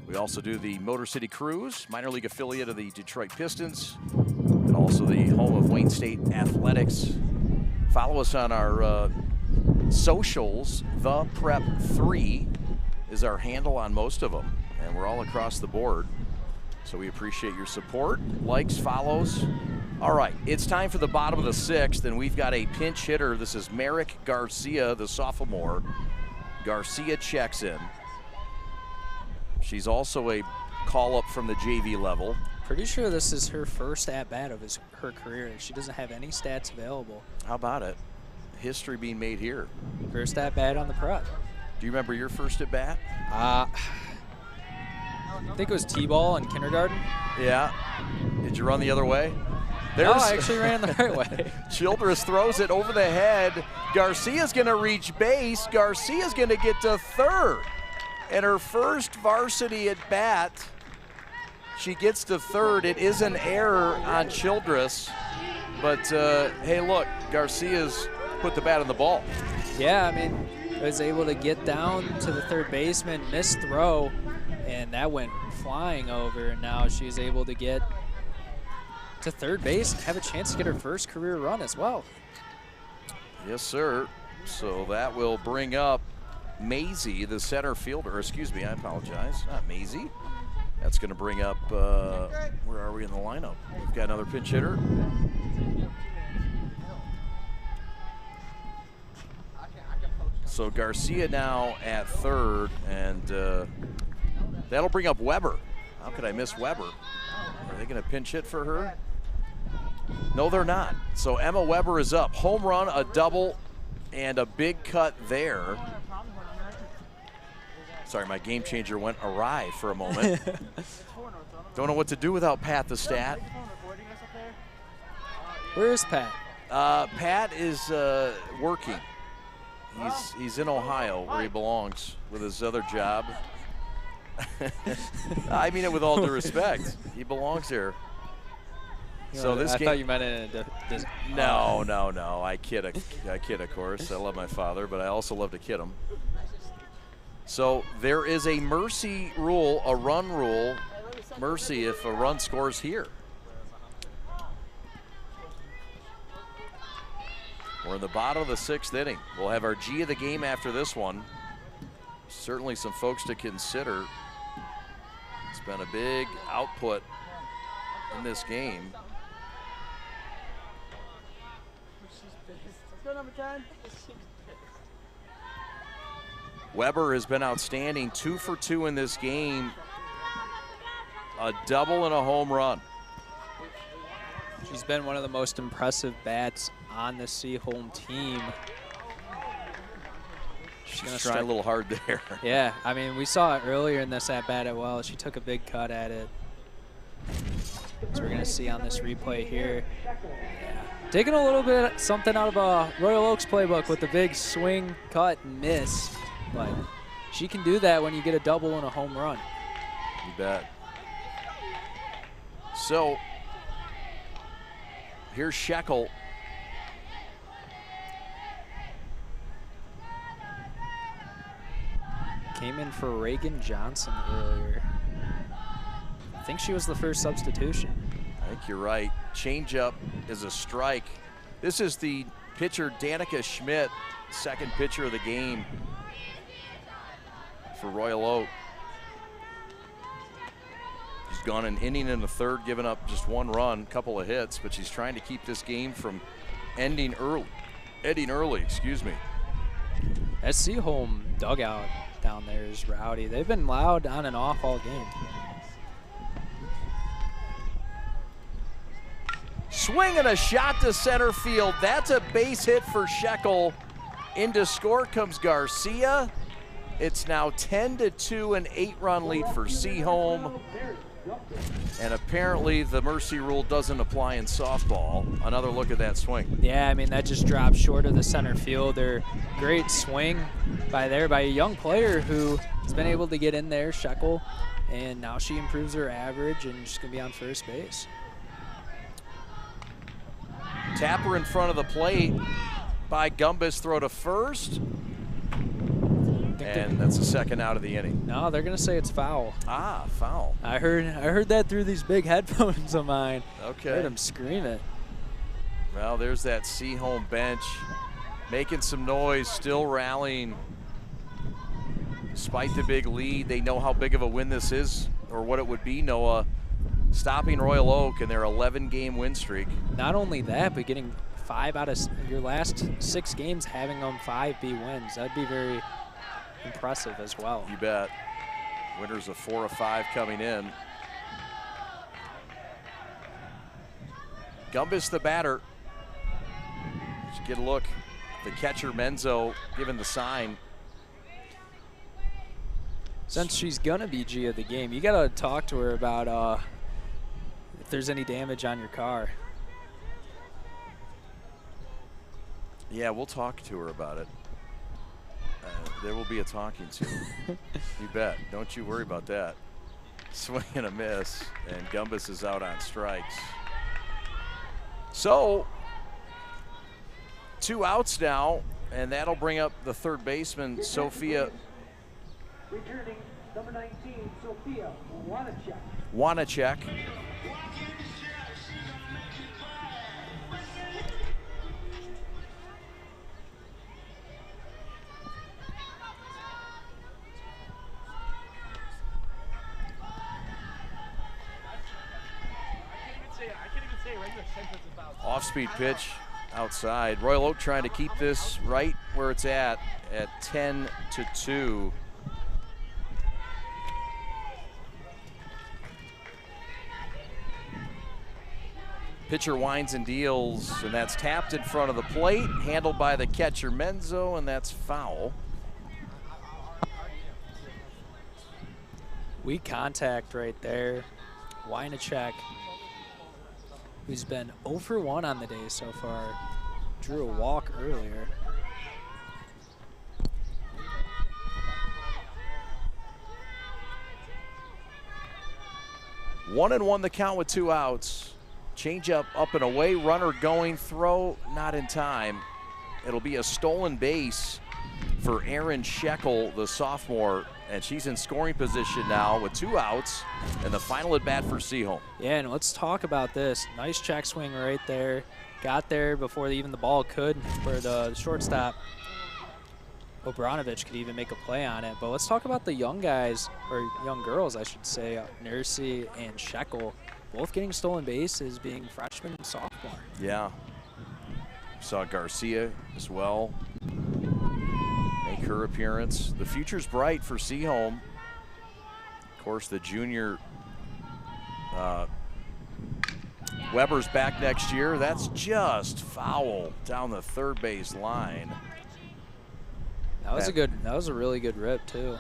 We also do the Motor City Cruise, minor league affiliate of the Detroit Pistons, and also the home of Wayne State Athletics. Follow us on our socials. The Prep 3 is our handle on most of them, and we're all across the board. So we appreciate your support, likes, follows. All right, it's time for the bottom of the 6th, and we've got a pinch hitter. This is Merrick Garcia, the sophomore. Garcia checks in. She's also a call-up from the JV level. Pretty sure this is her first at-bat of her career. She doesn't have any stats available. How about it? History being made here. First at-bat on the Prep. Do you remember your first at-bat? I think it was T-ball in kindergarten. Yeah. Did you run the other way? No, I actually ran the right way. Childress throws it over the head. Garcia's going to reach base. Garcia's going to get to third. And her first varsity at bat, she gets to third. It is an error on Childress. But, hey, look, Garcia's put the bat on the ball. Yeah, I mean, was able to get down to the third baseman, missed throw, and that went flying over. And now she's able to get to third base and have a chance to get her first career run as well. Yes, sir. So that will bring up Maisie, the center fielder. Excuse me, I apologize. Not Maisie. That's going to bring up, where are we in the lineup? We've got another pinch hitter. So Garcia now at third, and that'll bring up Weber. How could I miss Weber? Are they going to pinch hit for her? No, they're not. So Emma Weber is up. Home run, a double, and a big cut there. Sorry, my game changer went awry for a moment. Don't know what to do without Pat the Stat. Where is Pat? Pat is working. He's in Ohio where he belongs with his other job. I mean it with all due respect. He belongs here. So this I game. thought you meant in a No. I kid, of course. I love my father, but I also love to kid him. So there is a mercy rule, a run rule. Mercy if a run scores here. We're in the bottom of the 6th inning. We'll have our G of the game after this one. Certainly some folks to consider. It's been a big output in this game. Let's go, number 10. Weber has been outstanding, 2 for 2 in this game. A double and a home run. She's been one of the most impressive bats on the Seaholm team. She's trying a little hard there. Yeah, I mean, we saw it earlier in this at-bat as well. She took a big cut at it. So we're going to see on this replay here. Yeah. Taking a little bit something out of Royal Oaks playbook with the big swing, cut, and miss. But she can do that when you get a double and a home run. You bet. So here's Shekel. Came in for Reagan Johnson earlier. I think she was the first substitution. I think you're right. Changeup is a strike. This is the pitcher Danica Schmidt, second pitcher of the game for Royal Oak. She's gone an inning and a third, given up just one run, couple of hits, but she's trying to keep this game from ending early. Excuse me. That Seaholm dugout down there is rowdy. They've been loud on and off all game. Swing and a shot to center field. That's a base hit for Shekel. Into score comes Garcia. It's now 10-2, an 8-run lead for Seaholm. And apparently the mercy rule doesn't apply in softball. Another look at that swing. Yeah, I mean, that just dropped short of the center fielder. Great swing by a young player who has been able to get in there, Shekel, and now she improves her average and she's going to be on first base. Tapper in front of the plate by Gumbus, throw to first. And that's the second out of the inning. No, they're going to say it's foul. Ah, foul. I heard that through these big headphones of mine. Okay. I heard him scream it. Well, there's that Seaholm bench making some noise, still rallying. Despite the big lead, they know how big of a win this is, or what it would be, Noah, stopping Royal Oak in their 11-game win streak. Not only that, but getting 5 out of your last 6 games, having them 5 be wins. That'd be very impressive as well. You bet. Winners of 4 of 5 coming in. Gumbus the batter. Let's get a look. The catcher, Menzo, giving the sign. Since she's gonna be G of the game, you gotta talk to her about if there's any damage on your car. Yeah, we'll talk to her about it. There will be a talking to. You bet. Don't you worry about that. Swing and a miss, and Gumbus is out on strikes. So, 2 outs now, and that'll bring up the third baseman, Sophia. Returning, number 19, Sophia Wanacek. Wanacek. Off-speed pitch outside. Royal Oak trying to keep this right where it's at 10-2. Pitcher winds and deals, and that's tapped in front of the plate, handled by the catcher Menzo, and that's foul. Weak contact right there. Winacek, who's been 0 for 1 on the day so far, drew a walk earlier. One and one the count with 2 outs. Changeup up and away, runner going, throw not in time. It'll be a stolen base for Erin Shekel, the sophomore, and she's in scoring position now with 2 outs and the final at bat for Seaholm. Yeah, and let's talk about this. Nice check swing right there. Got there before even the ball could, where the shortstop, Obranovich, could even make a play on it. But let's talk about the young guys, or young girls, I should say, Nursey and Shekel, both getting stolen bases, being freshmen and sophomore. Yeah. Saw Garcia as well make her appearance. The future's bright for Seaholm. Of course, the junior Weber's back next year. That's just foul down the third base line. That was that was a really good rip too.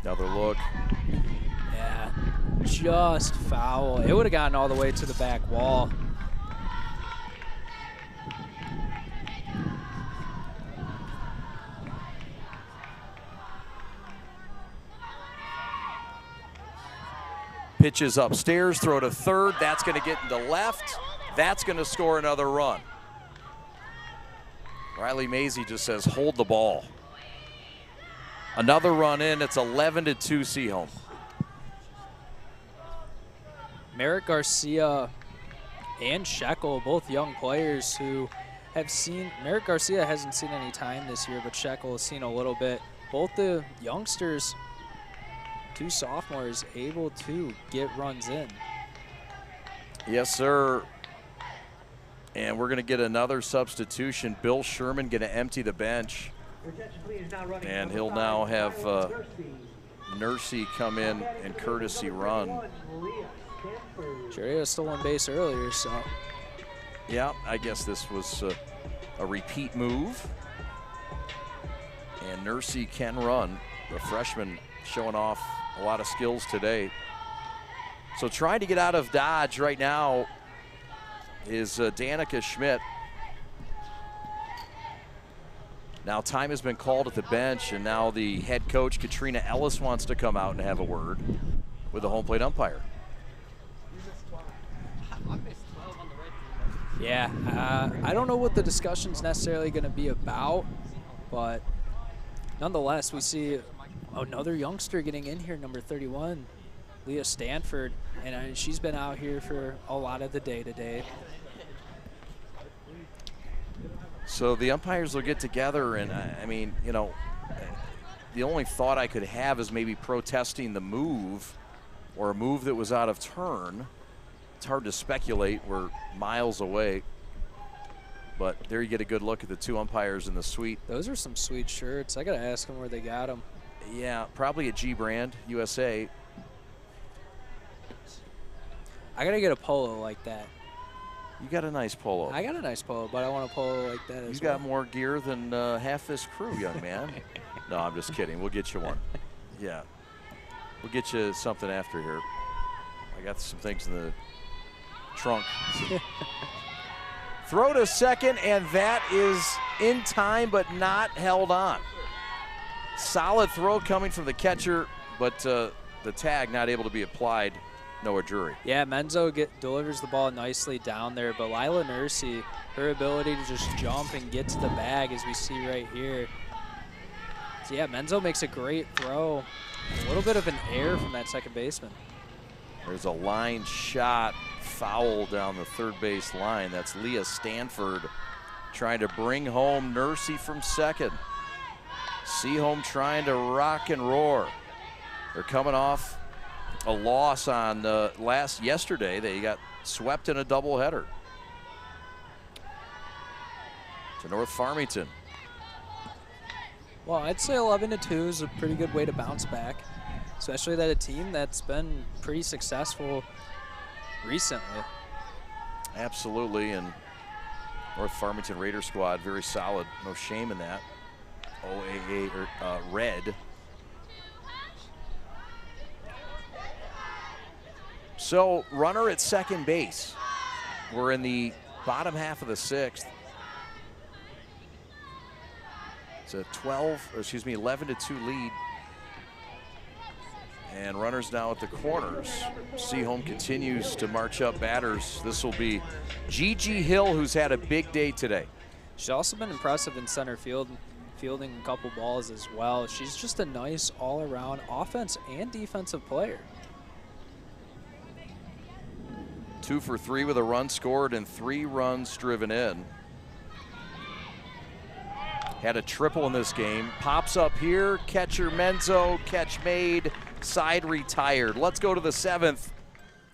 Another look. Yeah, just foul. It would have gotten all the way to the back wall. Pitches upstairs, throw to third. That's going to get into left. That's going to score another run. Riley Mazie just says, hold the ball. Another run in. It's 11-2 Seaholm. Merrick Garcia and Shekel, both young players who have seen, Merrick Garcia hasn't seen any time this year, but Shekel has seen a little bit. Both the youngsters, 2 sophomores, able to get runs in. Yes, sir. And we're going to get another substitution. Bill Sherman going to empty the bench. And he'll now have Nursey come in and courtesy run. Sure, he had a stolen base earlier, so. Yeah, I guess this was a repeat move. And Nursey can run. The freshman showing off a lot of skills today. So trying to get out of Dodge right now is Danica Schmidt. Now time has been called at the bench, and now the head coach, Katrina Ellis, wants to come out and have a word with the home plate umpire. Yeah, I don't know what the discussion's necessarily going to be about, but nonetheless, we see another youngster getting in here, number 31, Leah Stanford, and she's been out here for a lot of the day today. So the umpires will get together, and I mean, you know, the only thought I could have is maybe protesting the move or a move that was out of turn. It's hard to speculate. We're miles away. But there you get a good look at the two umpires in the suite. Those are some sweet shirts. I got to ask them where they got them. Yeah, probably at G Brand, USA. I got to get a polo like that. You got a nice polo. I got a nice polo, but I want a polo like that as well. You got more gear than half this crew, young man. No, I'm just kidding. We'll get you one. Yeah. We'll get you something after here. I got some things in the trunk. Throw to second, and that is in time, but not held on. Solid throw coming from the catcher, but the tag not able to be applied. No jury. Yeah, Menzo delivers the ball nicely down there, but Lila Nursey, her ability to just jump and get to the bag, as we see right here. So yeah, Menzo makes a great throw. A little bit of an error from that second baseman. There's a line shot foul down the third base line. That's Leah Stanford trying to bring home Nursey from second. Seahome trying to rock and roar. They're coming off a loss on yesterday. They got swept in a doubleheader to North Farmington. Well, I'd say 11-2 is a pretty good way to bounce back, especially that a team that's been pretty successful recently. Absolutely, and North Farmington Raider squad, very solid. No shame in that. OAA red. So, runner at second base. We're in the bottom half of the sixth. It's a 11-2 lead. And runners now at the corners. Seaholm continues to march up batters. This will be Gigi Hill, who's had a big day today. She's also been impressive in center field, fielding a couple balls as well. She's just a nice all-around offense and defensive player. 2 for 3 with a run scored and 3 runs driven in. Had a triple in this game. Pops up here, catcher Menzo, catch made, side retired. Let's go to the 7th.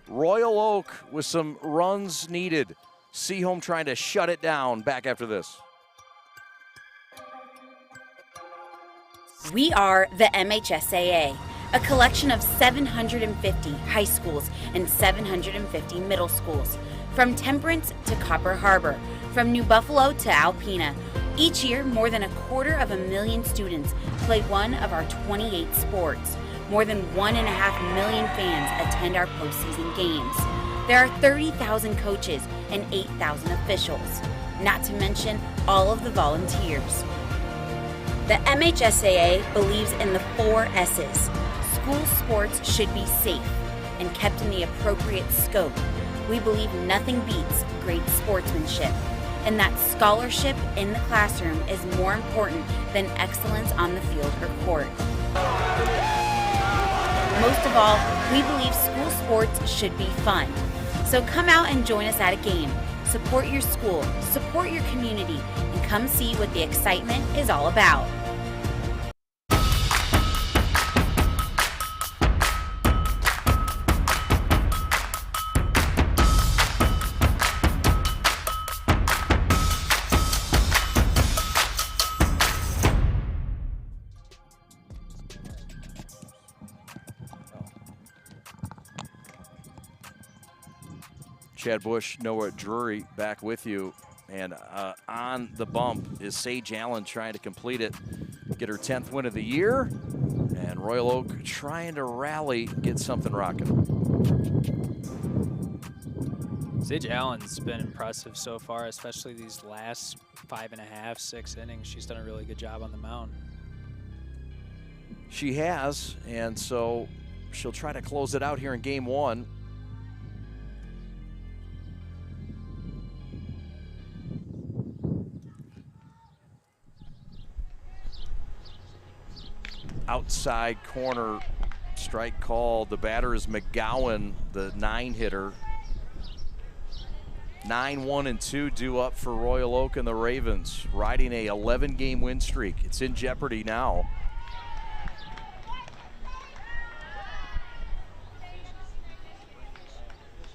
Royal Oak with some runs needed. Seaholm trying to shut it down. Back after this. We are the MHSAA, a collection of 750 high schools and 750 middle schools, from Temperance to Copper Harbor, from New Buffalo to Alpena. Each year, more than 250,000 students play one of our 28 sports. More than 1.5 million fans attend our postseason games. There are 30,000 coaches and 8,000 officials, not to mention all of the volunteers. The MHSAA believes in the 4 S's. School sports should be safe and kept in the appropriate scope. We believe nothing beats great sportsmanship, and that scholarship in the classroom is more important than excellence on the field or court. Most of all, we believe school sports should be fun. So come out and join us at a game. Support your school, support your community, and come see what the excitement is all about. Chad Bush, Noah Drury back with you. And on the bump is Sage Allen trying to complete it, get her 10th win of the year. And Royal Oak trying to rally, get something rocking. Sage Allen's been impressive so far, especially these last 5.5, 6 innings. She's done a really good job on the mound. She has, and so she'll try to close it out here in game 1. outside corner Strike called. The batter is McGowan, the 9-hitter. 9-1-2 due up for Royal Oak and the Ravens, riding a 11-game win streak. It's in jeopardy now.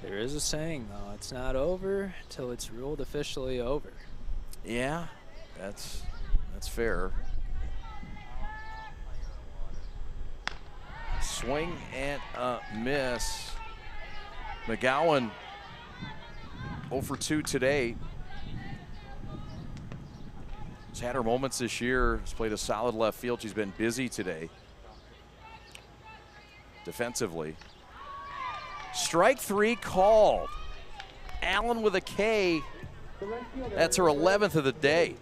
There is a saying, though, it's not over till it's ruled officially over. Yeah, that's fair. Swing and a miss. McGowan 0 for 2 today. She's had her moments this year. She's played a solid left field. She's been busy today defensively. Strike 3 called. Allen with a K. That's her 11th of the day.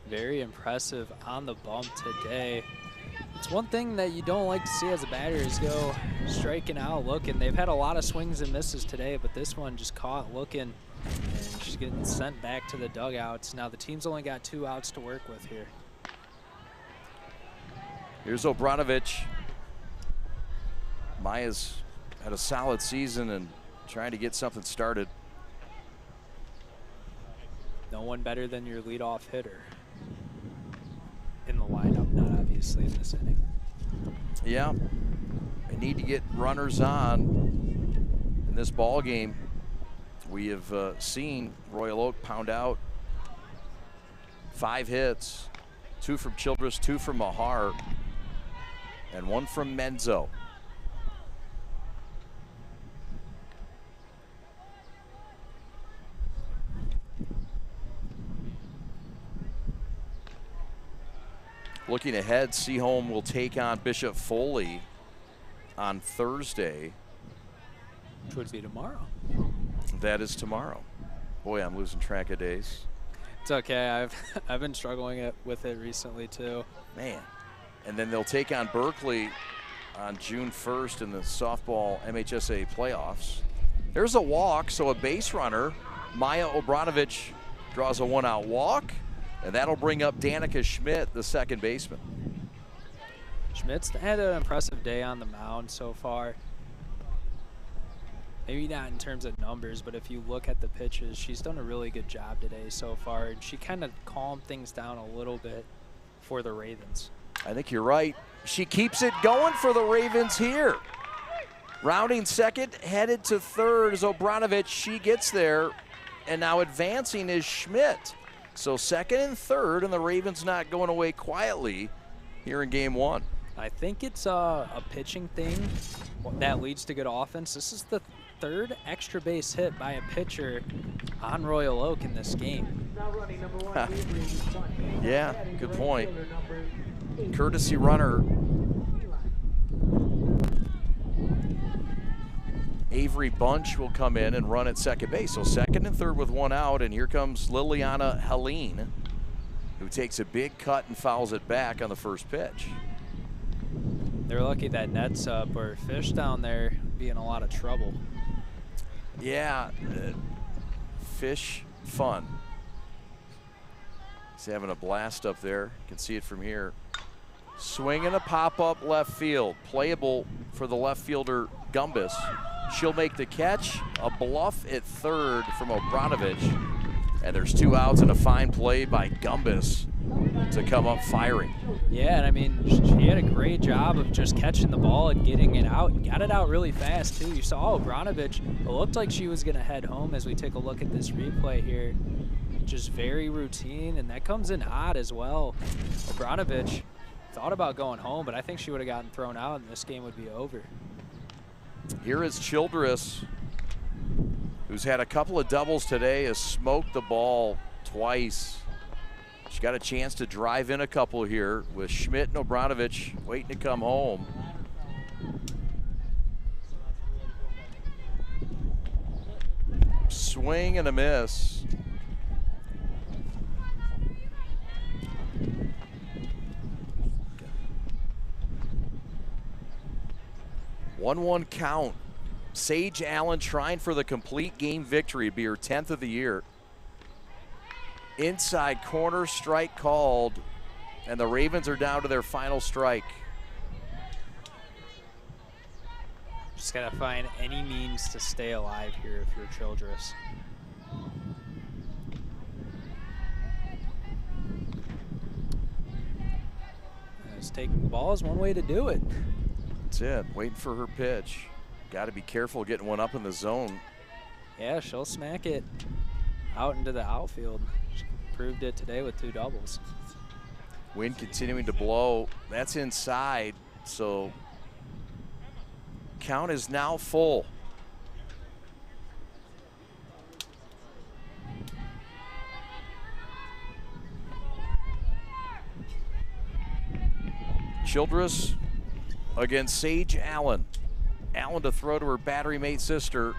Very impressive on the bump today. It's one thing that you don't like to see as a batter is go striking out looking. They've had a lot of swings and misses today, but this one just caught looking, and she's getting sent back to the dugouts. Now the team's only got 2 outs to work with here. Here's Obranovich. Maya's had a solid season and trying to get something started. No one better than your leadoff hitter in the lineup, not obviously in this inning. Yeah, they need to get runners on in this ball game. We have seen Royal Oak pound out 5 hits, 2 from Childress, 2 from Mahar, and 1 from Menzo. Looking ahead, Seaholm will take on Bishop Foley on Thursday. Which would be tomorrow. That is tomorrow. Boy, I'm losing track of days. It's okay. I've been struggling with it recently too. Man. And then they'll take on Berkeley on June 1st in the softball MHSA playoffs. There's a walk, so a base runner. Maya Obranovich draws a 1-out walk. And that'll bring up Danica Schmidt, the second baseman. Schmidt's had an impressive day on the mound so far. Maybe not in terms of numbers, but if you look at the pitches, she's done a really good job today so far. And she kind of calmed things down a little bit for the Ravens. I think you're right. She keeps it going for the Ravens here. Rounding second, headed to third is Obranovich. She gets there, and now advancing is Schmidt. So second and third, and the Ravens not going away quietly here in game 1. I think it's a pitching thing that leads to good offense. This is the 3rd extra base hit by a pitcher on Royal Oak in this game. Yeah, good point. Courtesy runner. Avery Bunch will come in and run at second base. So second and third with 1 out, and here comes Liliana Helene, who takes a big cut and fouls it back on the first pitch. They're lucky that net's up, or Fish down there would be in a lot of trouble. Yeah, Fish fun. He's having a blast up there. You can see it from here. Swing and a pop-up left field. Playable for the left fielder, Gumbus. She'll make the catch. A bluff at third from Obranovich. And there's 2 outs and a fine play by Gumbus to come up firing. Yeah, and I mean, she had a great job of just catching the ball and getting it out, and got it out really fast too. You saw Obranovich, it looked like she was gonna head home as we take a look at this replay here. Just very routine, and that comes in hot as well. Obranovich thought about going home, but I think she would have gotten thrown out and this game would be over. Here is Childress, who's had a couple of doubles today, has smoked the ball twice. She got a chance to drive in a couple here with Schmidt and Obranovich waiting to come home. Swing and a miss. One count. Sage Allen trying for the complete game victory. It'd be her 10th of the year. Inside corner, strike called, and the Ravens are down to their final strike. Just got to find any means to stay alive here if you're Childress. Taking the ball is one way to do it. That's it. Waiting for her pitch. Got to be careful getting one up in the zone. Yeah, she'll smack it out into the outfield. She proved it today with 2 doubles. Wind continuing to blow. That's inside, so count is now full. Childress against Sage Allen. Allen to throw to her battery mate sister,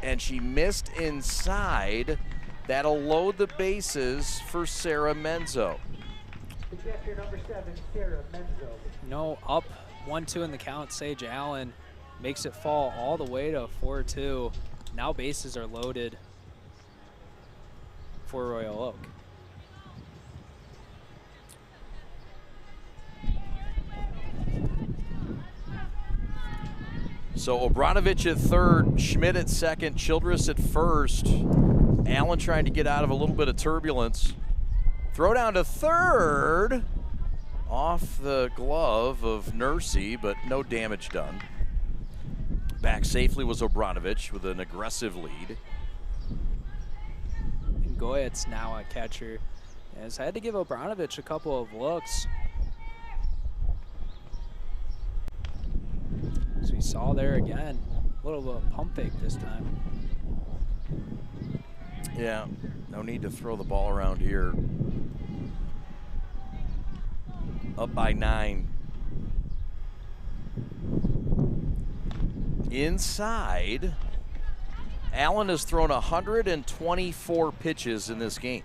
and she missed inside. That'll load the bases for Sarah Menzo. Number 7, Sarah Menzo. No, up 1-2 in the count. Sage Allen makes it fall all the way to 4-2. Now bases are loaded for Royal Oak. So Obranovich at third, Schmidt at second, Childress at first. Allen trying to get out of a little bit of turbulence. Throw down to third. Off the glove of Nursey, but no damage done. Back safely was Obranovich with an aggressive lead. And Goyet's now a catcher. Has had to give Obranovich a couple of looks. As we saw there again, a little bit of pump fake this time. Yeah, no need to throw the ball around here. Up by 9. Inside, Allen has thrown 124 pitches in this game.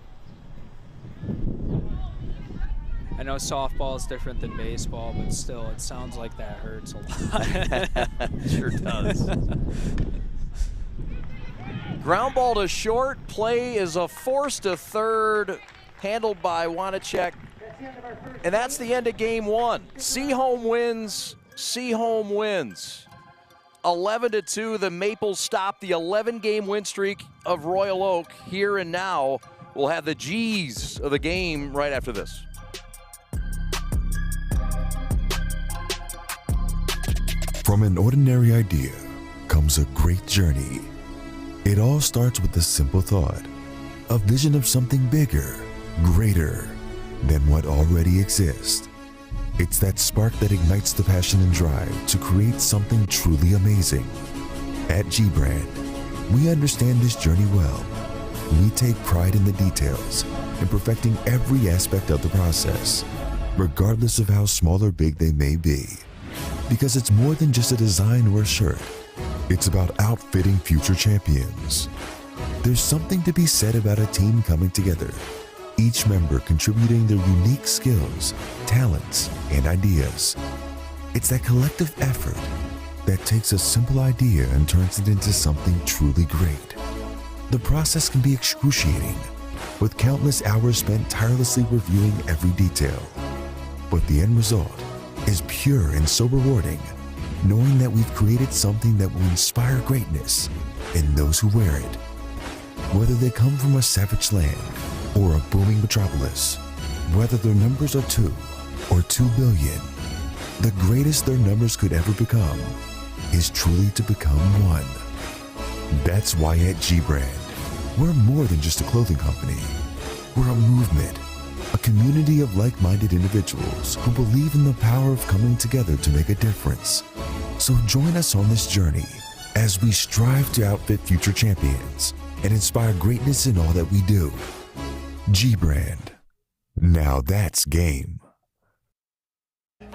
I know softball is different than baseball, but still, it sounds like that hurts a lot. Sure does. Ground ball to short. Play is a force to third, handled by Wanacek. And that's the end of game 1. Seahome wins. Seahome wins. 11-2, the Maples stop the 11-game win streak of Royal Oak here and now. We'll have the G's of the game right after this. From an ordinary idea comes a great journey. It all starts with a simple thought, a vision of something bigger, greater than what already exists. It's that spark that ignites the passion and drive to create something truly amazing. At G-Brand, we understand this journey well. We take pride in the details and perfecting every aspect of the process, regardless of how small or big they may be. Because it's more than just a design or a shirt. It's about outfitting future champions. There's something to be said about a team coming together, each member contributing their unique skills, talents, and ideas. It's that collective effort that takes a simple idea and turns it into something truly great. The process can be excruciating, with countless hours spent tirelessly reviewing every detail. But the end result is pure and so rewarding, knowing that we've created something that will inspire greatness in those who wear it. Whether they come from a savage land or a booming metropolis, whether their numbers are 2 or 2 billion, the greatest their numbers could ever become is truly to become one. That's why at G-Brand, we're more than just a clothing company. We're a movement, a community of like-minded individuals who believe in the power of coming together to make a difference. So join us on this journey as we strive to outfit future champions and inspire greatness in all that we do. G-Brand. Now that's game.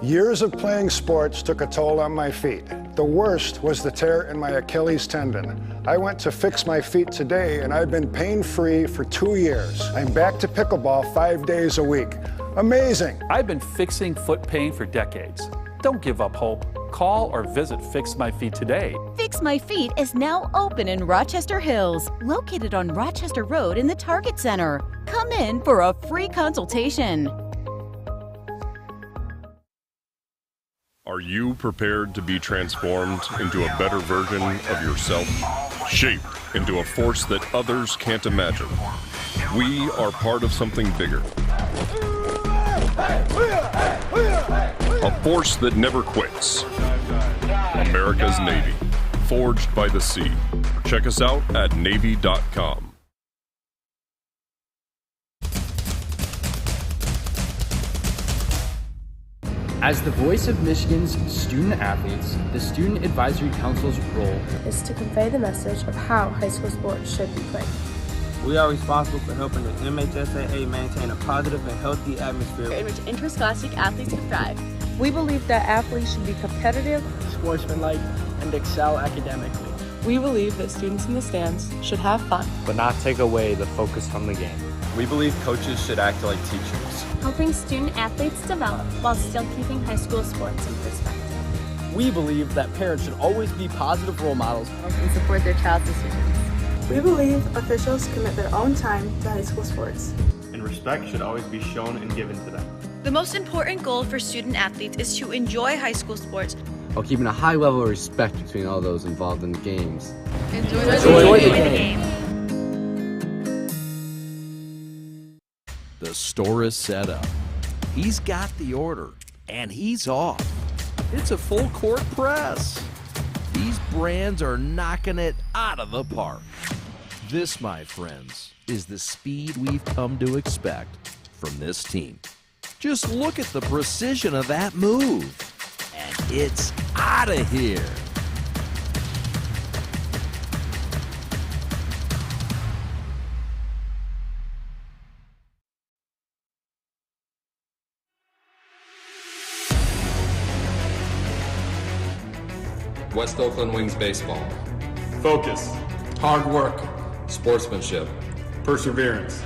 Years of playing sports took a toll on my feet. The worst was the tear in my Achilles tendon. I went to fix my feet today and I've been pain-free for 2 years. I'm back to pickleball 5 days a week. Amazing. I've been fixing foot pain for decades. Don't give up hope. Call or visit Fix My Feet today. Fix My Feet is now open in Rochester Hills, located on Rochester Road in the Target Center. Come in for a free consultation. Are you prepared to be transformed into a better version of yourself? Shaped into a force that others can't imagine. We are part of something bigger. A force that never quits. America's Navy. Forged by the sea. Check us out at Navy.com. As the voice of Michigan's student athletes, the Student Advisory Council's role is to convey the message of how high school sports should be played. We are responsible for helping the MHSAA maintain a positive and healthy atmosphere in which interscholastic athletes can thrive. We believe that athletes should be competitive, sportsmanlike, and excel academically. We believe that students in the stands should have fun, but not take away the focus from the game. We believe coaches should act like teachers, helping student athletes develop while still keeping high school sports in perspective. We believe that parents should always be positive role models and support their child's decisions. We believe officials commit their own time to high school sports, and respect should always be shown and given to them. The most important goal for student athletes is to enjoy high school sports while keeping a high level of respect between all those involved in the games. Enjoy the game. The store is set up. He's got the order, and he's off. It's a full court press. These brands are knocking it out of the park. This, my friends, is the speed we've come to expect from this team. Just look at the precision of that move. And it's out of here. West Oakland Wings baseball. Focus, hard work, Sportsmanship, perseverance,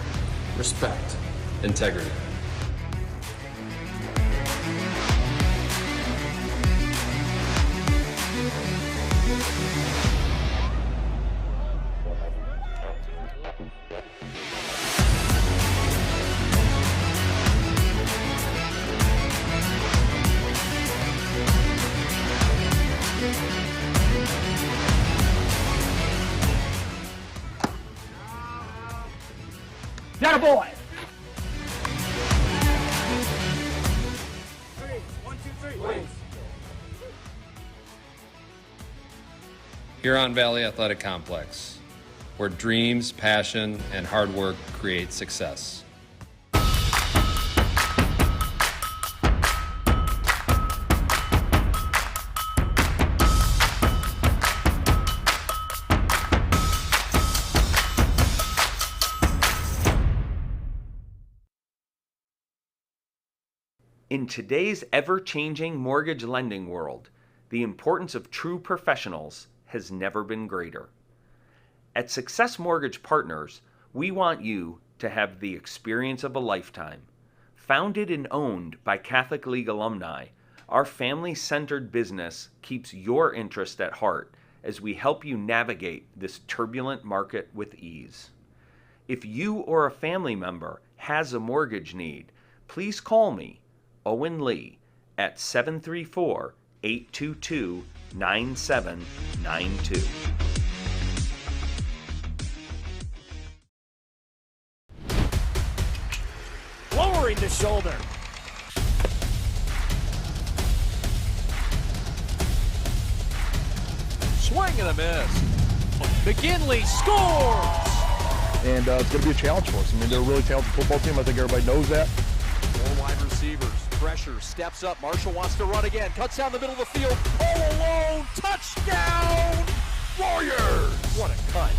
respect, integrity. That a boy! 3, 1, 2, 3, wings. Huron Valley Athletic Complex, where dreams, passion, and hard work create success. In today's ever-changing mortgage lending world, the importance of true professionals has never been greater. At Success Mortgage Partners, we want you to have the experience of a lifetime. Founded and owned by Catholic League alumni, our family-centered business keeps your interest at heart as we help you navigate this turbulent market with ease. If you or a family member has a mortgage need, please call me, Owen Lee, at 734-822-9792. Lowering the shoulder. Swing and a miss. McGinley scores! And it's going to be a challenge for us. I mean, they're a really talented football team. I think everybody knows that. 4 wide receivers. Pressure, steps up. Marshall wants to run again. Cuts down the middle of the field. All alone. Touchdown! Warriors! What a cut.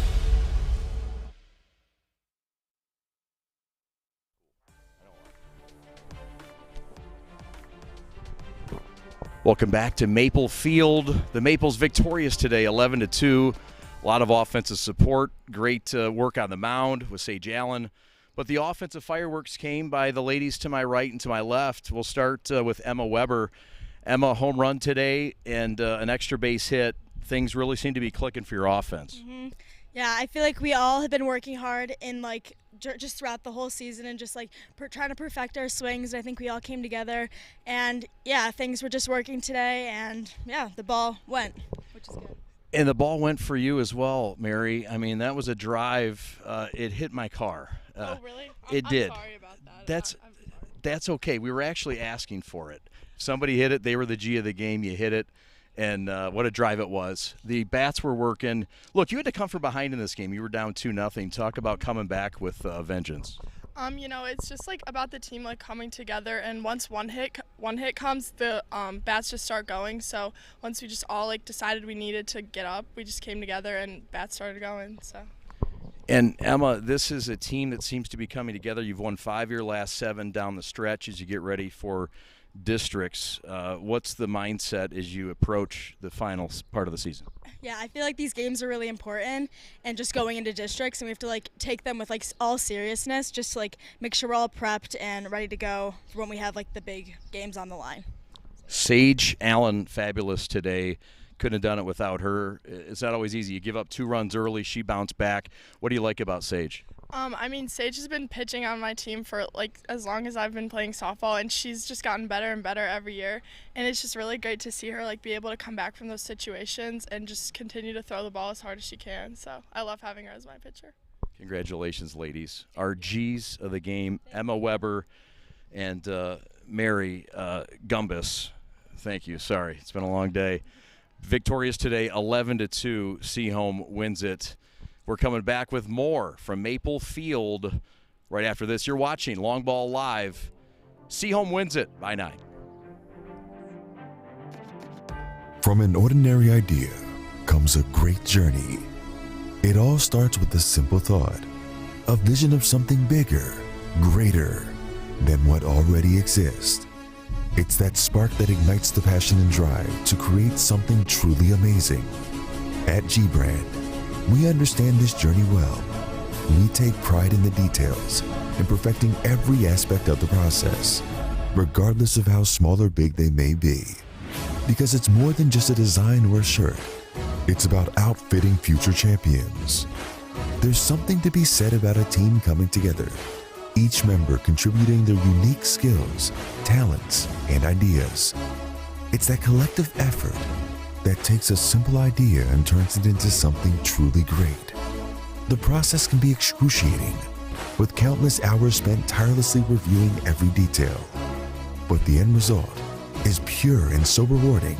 Welcome back to Maple Field. The Maples victorious today, 11-2. A lot of offensive support. Great work on the mound with Sage Allen. But the offensive fireworks came by the ladies to my right and to my left. We'll start with Emma Weber. Emma, home run today and an extra base hit. Things really seem to be clicking for your offense. Mm-hmm. Yeah, I feel like we all have been working hard in just throughout the whole season and just like trying to perfect our swings. I think we all came together, and yeah, things were just working today, and yeah, the ball went, which is good. And the ball went for you as well, Mary. I mean, that was a drive. It hit my car. Oh, really? I'm did. Sorry about that. That's okay. We were actually asking for it. Somebody hit it. They were the G of the game. You hit it. And what a drive it was. The bats were working. Look, you had to come from behind in this game. You were down 2-0. Talk about coming back with vengeance. You know, it's just like about the team like coming together, and once one hit comes, the bats just start going. So once we just all like decided we needed to get up, we just came together and bats started going. So. And Emma, this is a team that seems to be coming together. You've won 5 your last 7 down the stretch as you get ready for districts. What's the mindset as you approach the final part of the season? Yeah, I feel like these games are really important, and just going into districts, and we have to like take them with like all seriousness, just to, like make sure we're all prepped and ready to go for when we have like the big games on the line. Sage Allen, fabulous today. Couldn't have done it without her. It's not always easy. You give up 2 runs early, she bounced back. What do you like about Sage? I mean, Sage has been pitching on my team for like as long as I've been playing softball, and she's just gotten better and better every year. And it's just really great to see her like be able to come back from those situations and just continue to throw the ball as hard as she can. So I love having her as my pitcher. Congratulations, ladies. Our G's of the game, Emma Weber and Mary Gumbus. Thank you. Sorry, it's been a long day. Victorious today, 11-2. Seaholm wins it. We're coming back with more from Maple Field right after this. You're watching Long Ball Live. Seaholm wins it by 9. From an ordinary idea comes a great journey. It all starts with a simple thought, a vision of something bigger, greater than what already exists. It's that spark that ignites the passion and drive to create something truly amazing. At G-Brand, we understand this journey well. We take pride in the details and perfecting every aspect of the process, regardless of how small or big they may be. Because it's more than just a design or a shirt. It's about outfitting future champions. There's something to be said about a team coming together, each member contributing their unique skills, talents, and ideas. It's that collective effort that takes a simple idea and turns it into something truly great. The process can be excruciating, with countless hours spent tirelessly reviewing every detail. But the end result is pure and so rewarding,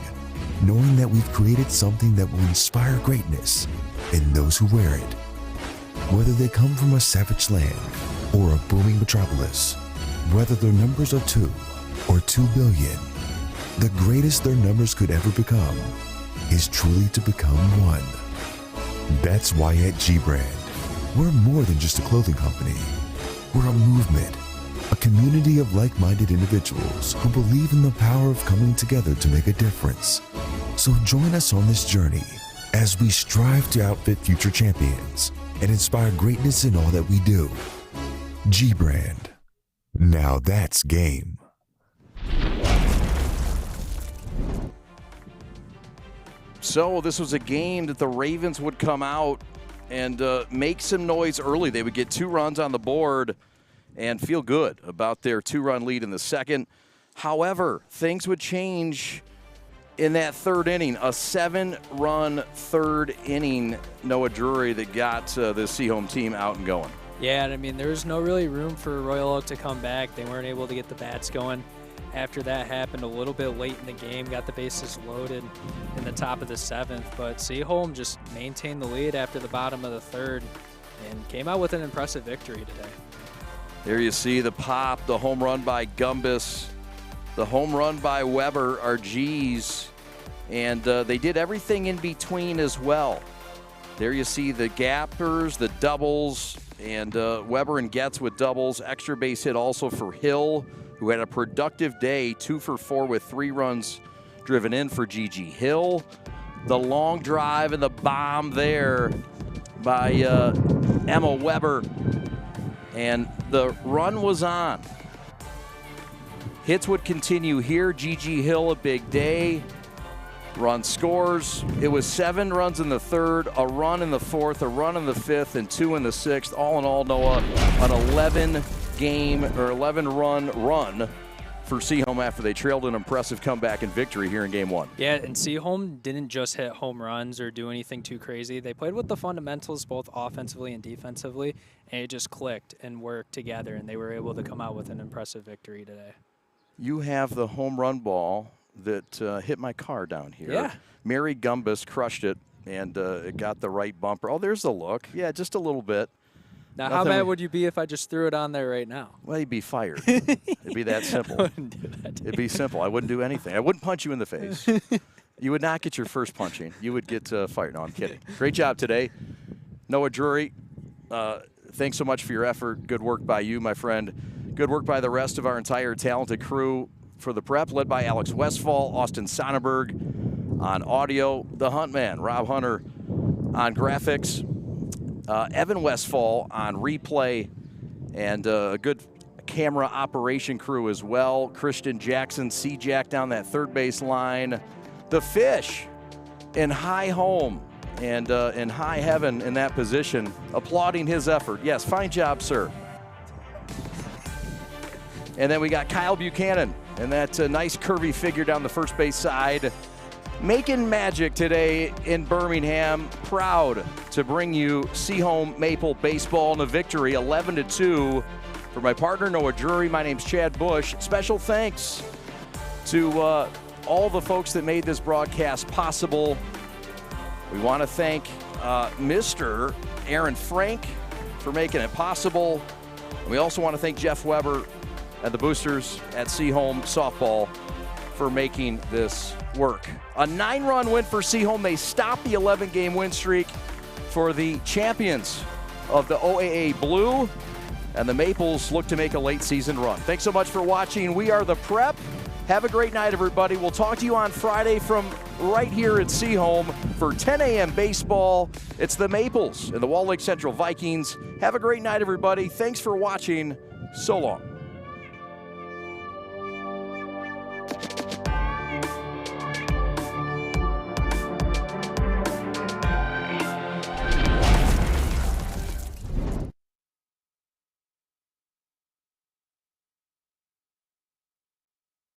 knowing that we've created something that will inspire greatness in those who wear it. Whether they come from a savage land or a booming metropolis, whether their numbers are 2 or 2 billion, the greatest their numbers could ever become is truly to become one. That's why at G-Brand, we're more than just a clothing company. We're a movement, a community of like-minded individuals who believe in the power of coming together to make a difference. So join us on this journey as we strive to outfit future champions and inspire greatness in all that we do. G-Brand. Now that's game. So this was a game that the Ravens would come out and make some noise early. They would get 2 runs on the board and feel good about their 2-run lead in the second. However, things would change in that 3rd inning. A 7-run 3rd inning, Noah Drury, that got the Seahome team out and going. Yeah, and I mean, there was no really room for Royal Oak to come back. They weren't able to get the bats going. After that happened a little bit late in the game, got the bases loaded in the top of the 7th, but Seaholm just maintained the lead after the bottom of the 3rd and came out with an impressive victory today. There you see the pop, the home run by Gumbus, the home run by Weber, our G's, and they did everything in between as well. There you see the gappers, the doubles, and Weber and Getz with doubles. Extra base hit also for Hill, who had a productive day, 2 for 4 with 3 runs driven in for Gigi Hill. The long drive and the bomb there by Emma Weber. And the run was on. Hits would continue here. Gigi Hill, a big day. run scores. It was 7 runs in the third, a run in the fourth, a run in the fifth, and 2 in the sixth. All in all, Noah, an 11-run run for Seahome after they trailed an impressive comeback and victory here in Game 1. Yeah, and Seahome didn't just hit home runs or do anything too crazy. They played with the fundamentals both offensively and defensively, and it just clicked and worked together, and they were able to come out with an impressive victory today. You have the home run ball that hit my car down here. Yeah. Mary Gumbus crushed it, and it got the right bumper. Oh, there's the look. Yeah, just a little bit. Now, how mad would you be if I just threw it on there right now? Well, you'd be fired. It'd be that simple. I wouldn't do that. It'd be simple. I wouldn't do anything. I wouldn't punch you in the face. You would not get your first punching. You would get fired. No, I'm kidding. Great job today. Noah Drury, thanks so much for your effort. Good work by you, my friend. Good work by the rest of our entire talented crew for the prep, led by Alex Westfall, Austin Sonnenberg on audio, the Hunt Man, Rob Hunter on graphics, Evan Westfall on replay, and a good camera operation crew as well. Christian Jackson, C-Jack down that third base line. The Fish in high home and in high heaven in that position, applauding his effort. Yes, fine job, sir. And then we got Kyle Buchanan and that nice curvy figure down the first base side, making magic today in Birmingham. Proud to bring you Seahome Maple baseball and a victory, 11-2. For my partner Noah Drury, my name's Chad Bush. Special thanks to all the folks that made this broadcast possible. We want to thank Mr. Aaron Frank for making it possible. And we also want to thank Jeff Weber and the boosters at Seahome Softball for making this work. A 9-run win for Seahome. They stop the 11-game win streak for the champions of the OAA Blue, and the Maples look to make a late season run. Thanks so much for watching. We are the Prep. Have a great night, everybody. We'll talk to you on Friday from right here at Seahome for 10 a.m. baseball. It's the Maples and the Wall Lake Central Vikings. Have a great night, everybody. Thanks for watching. So long.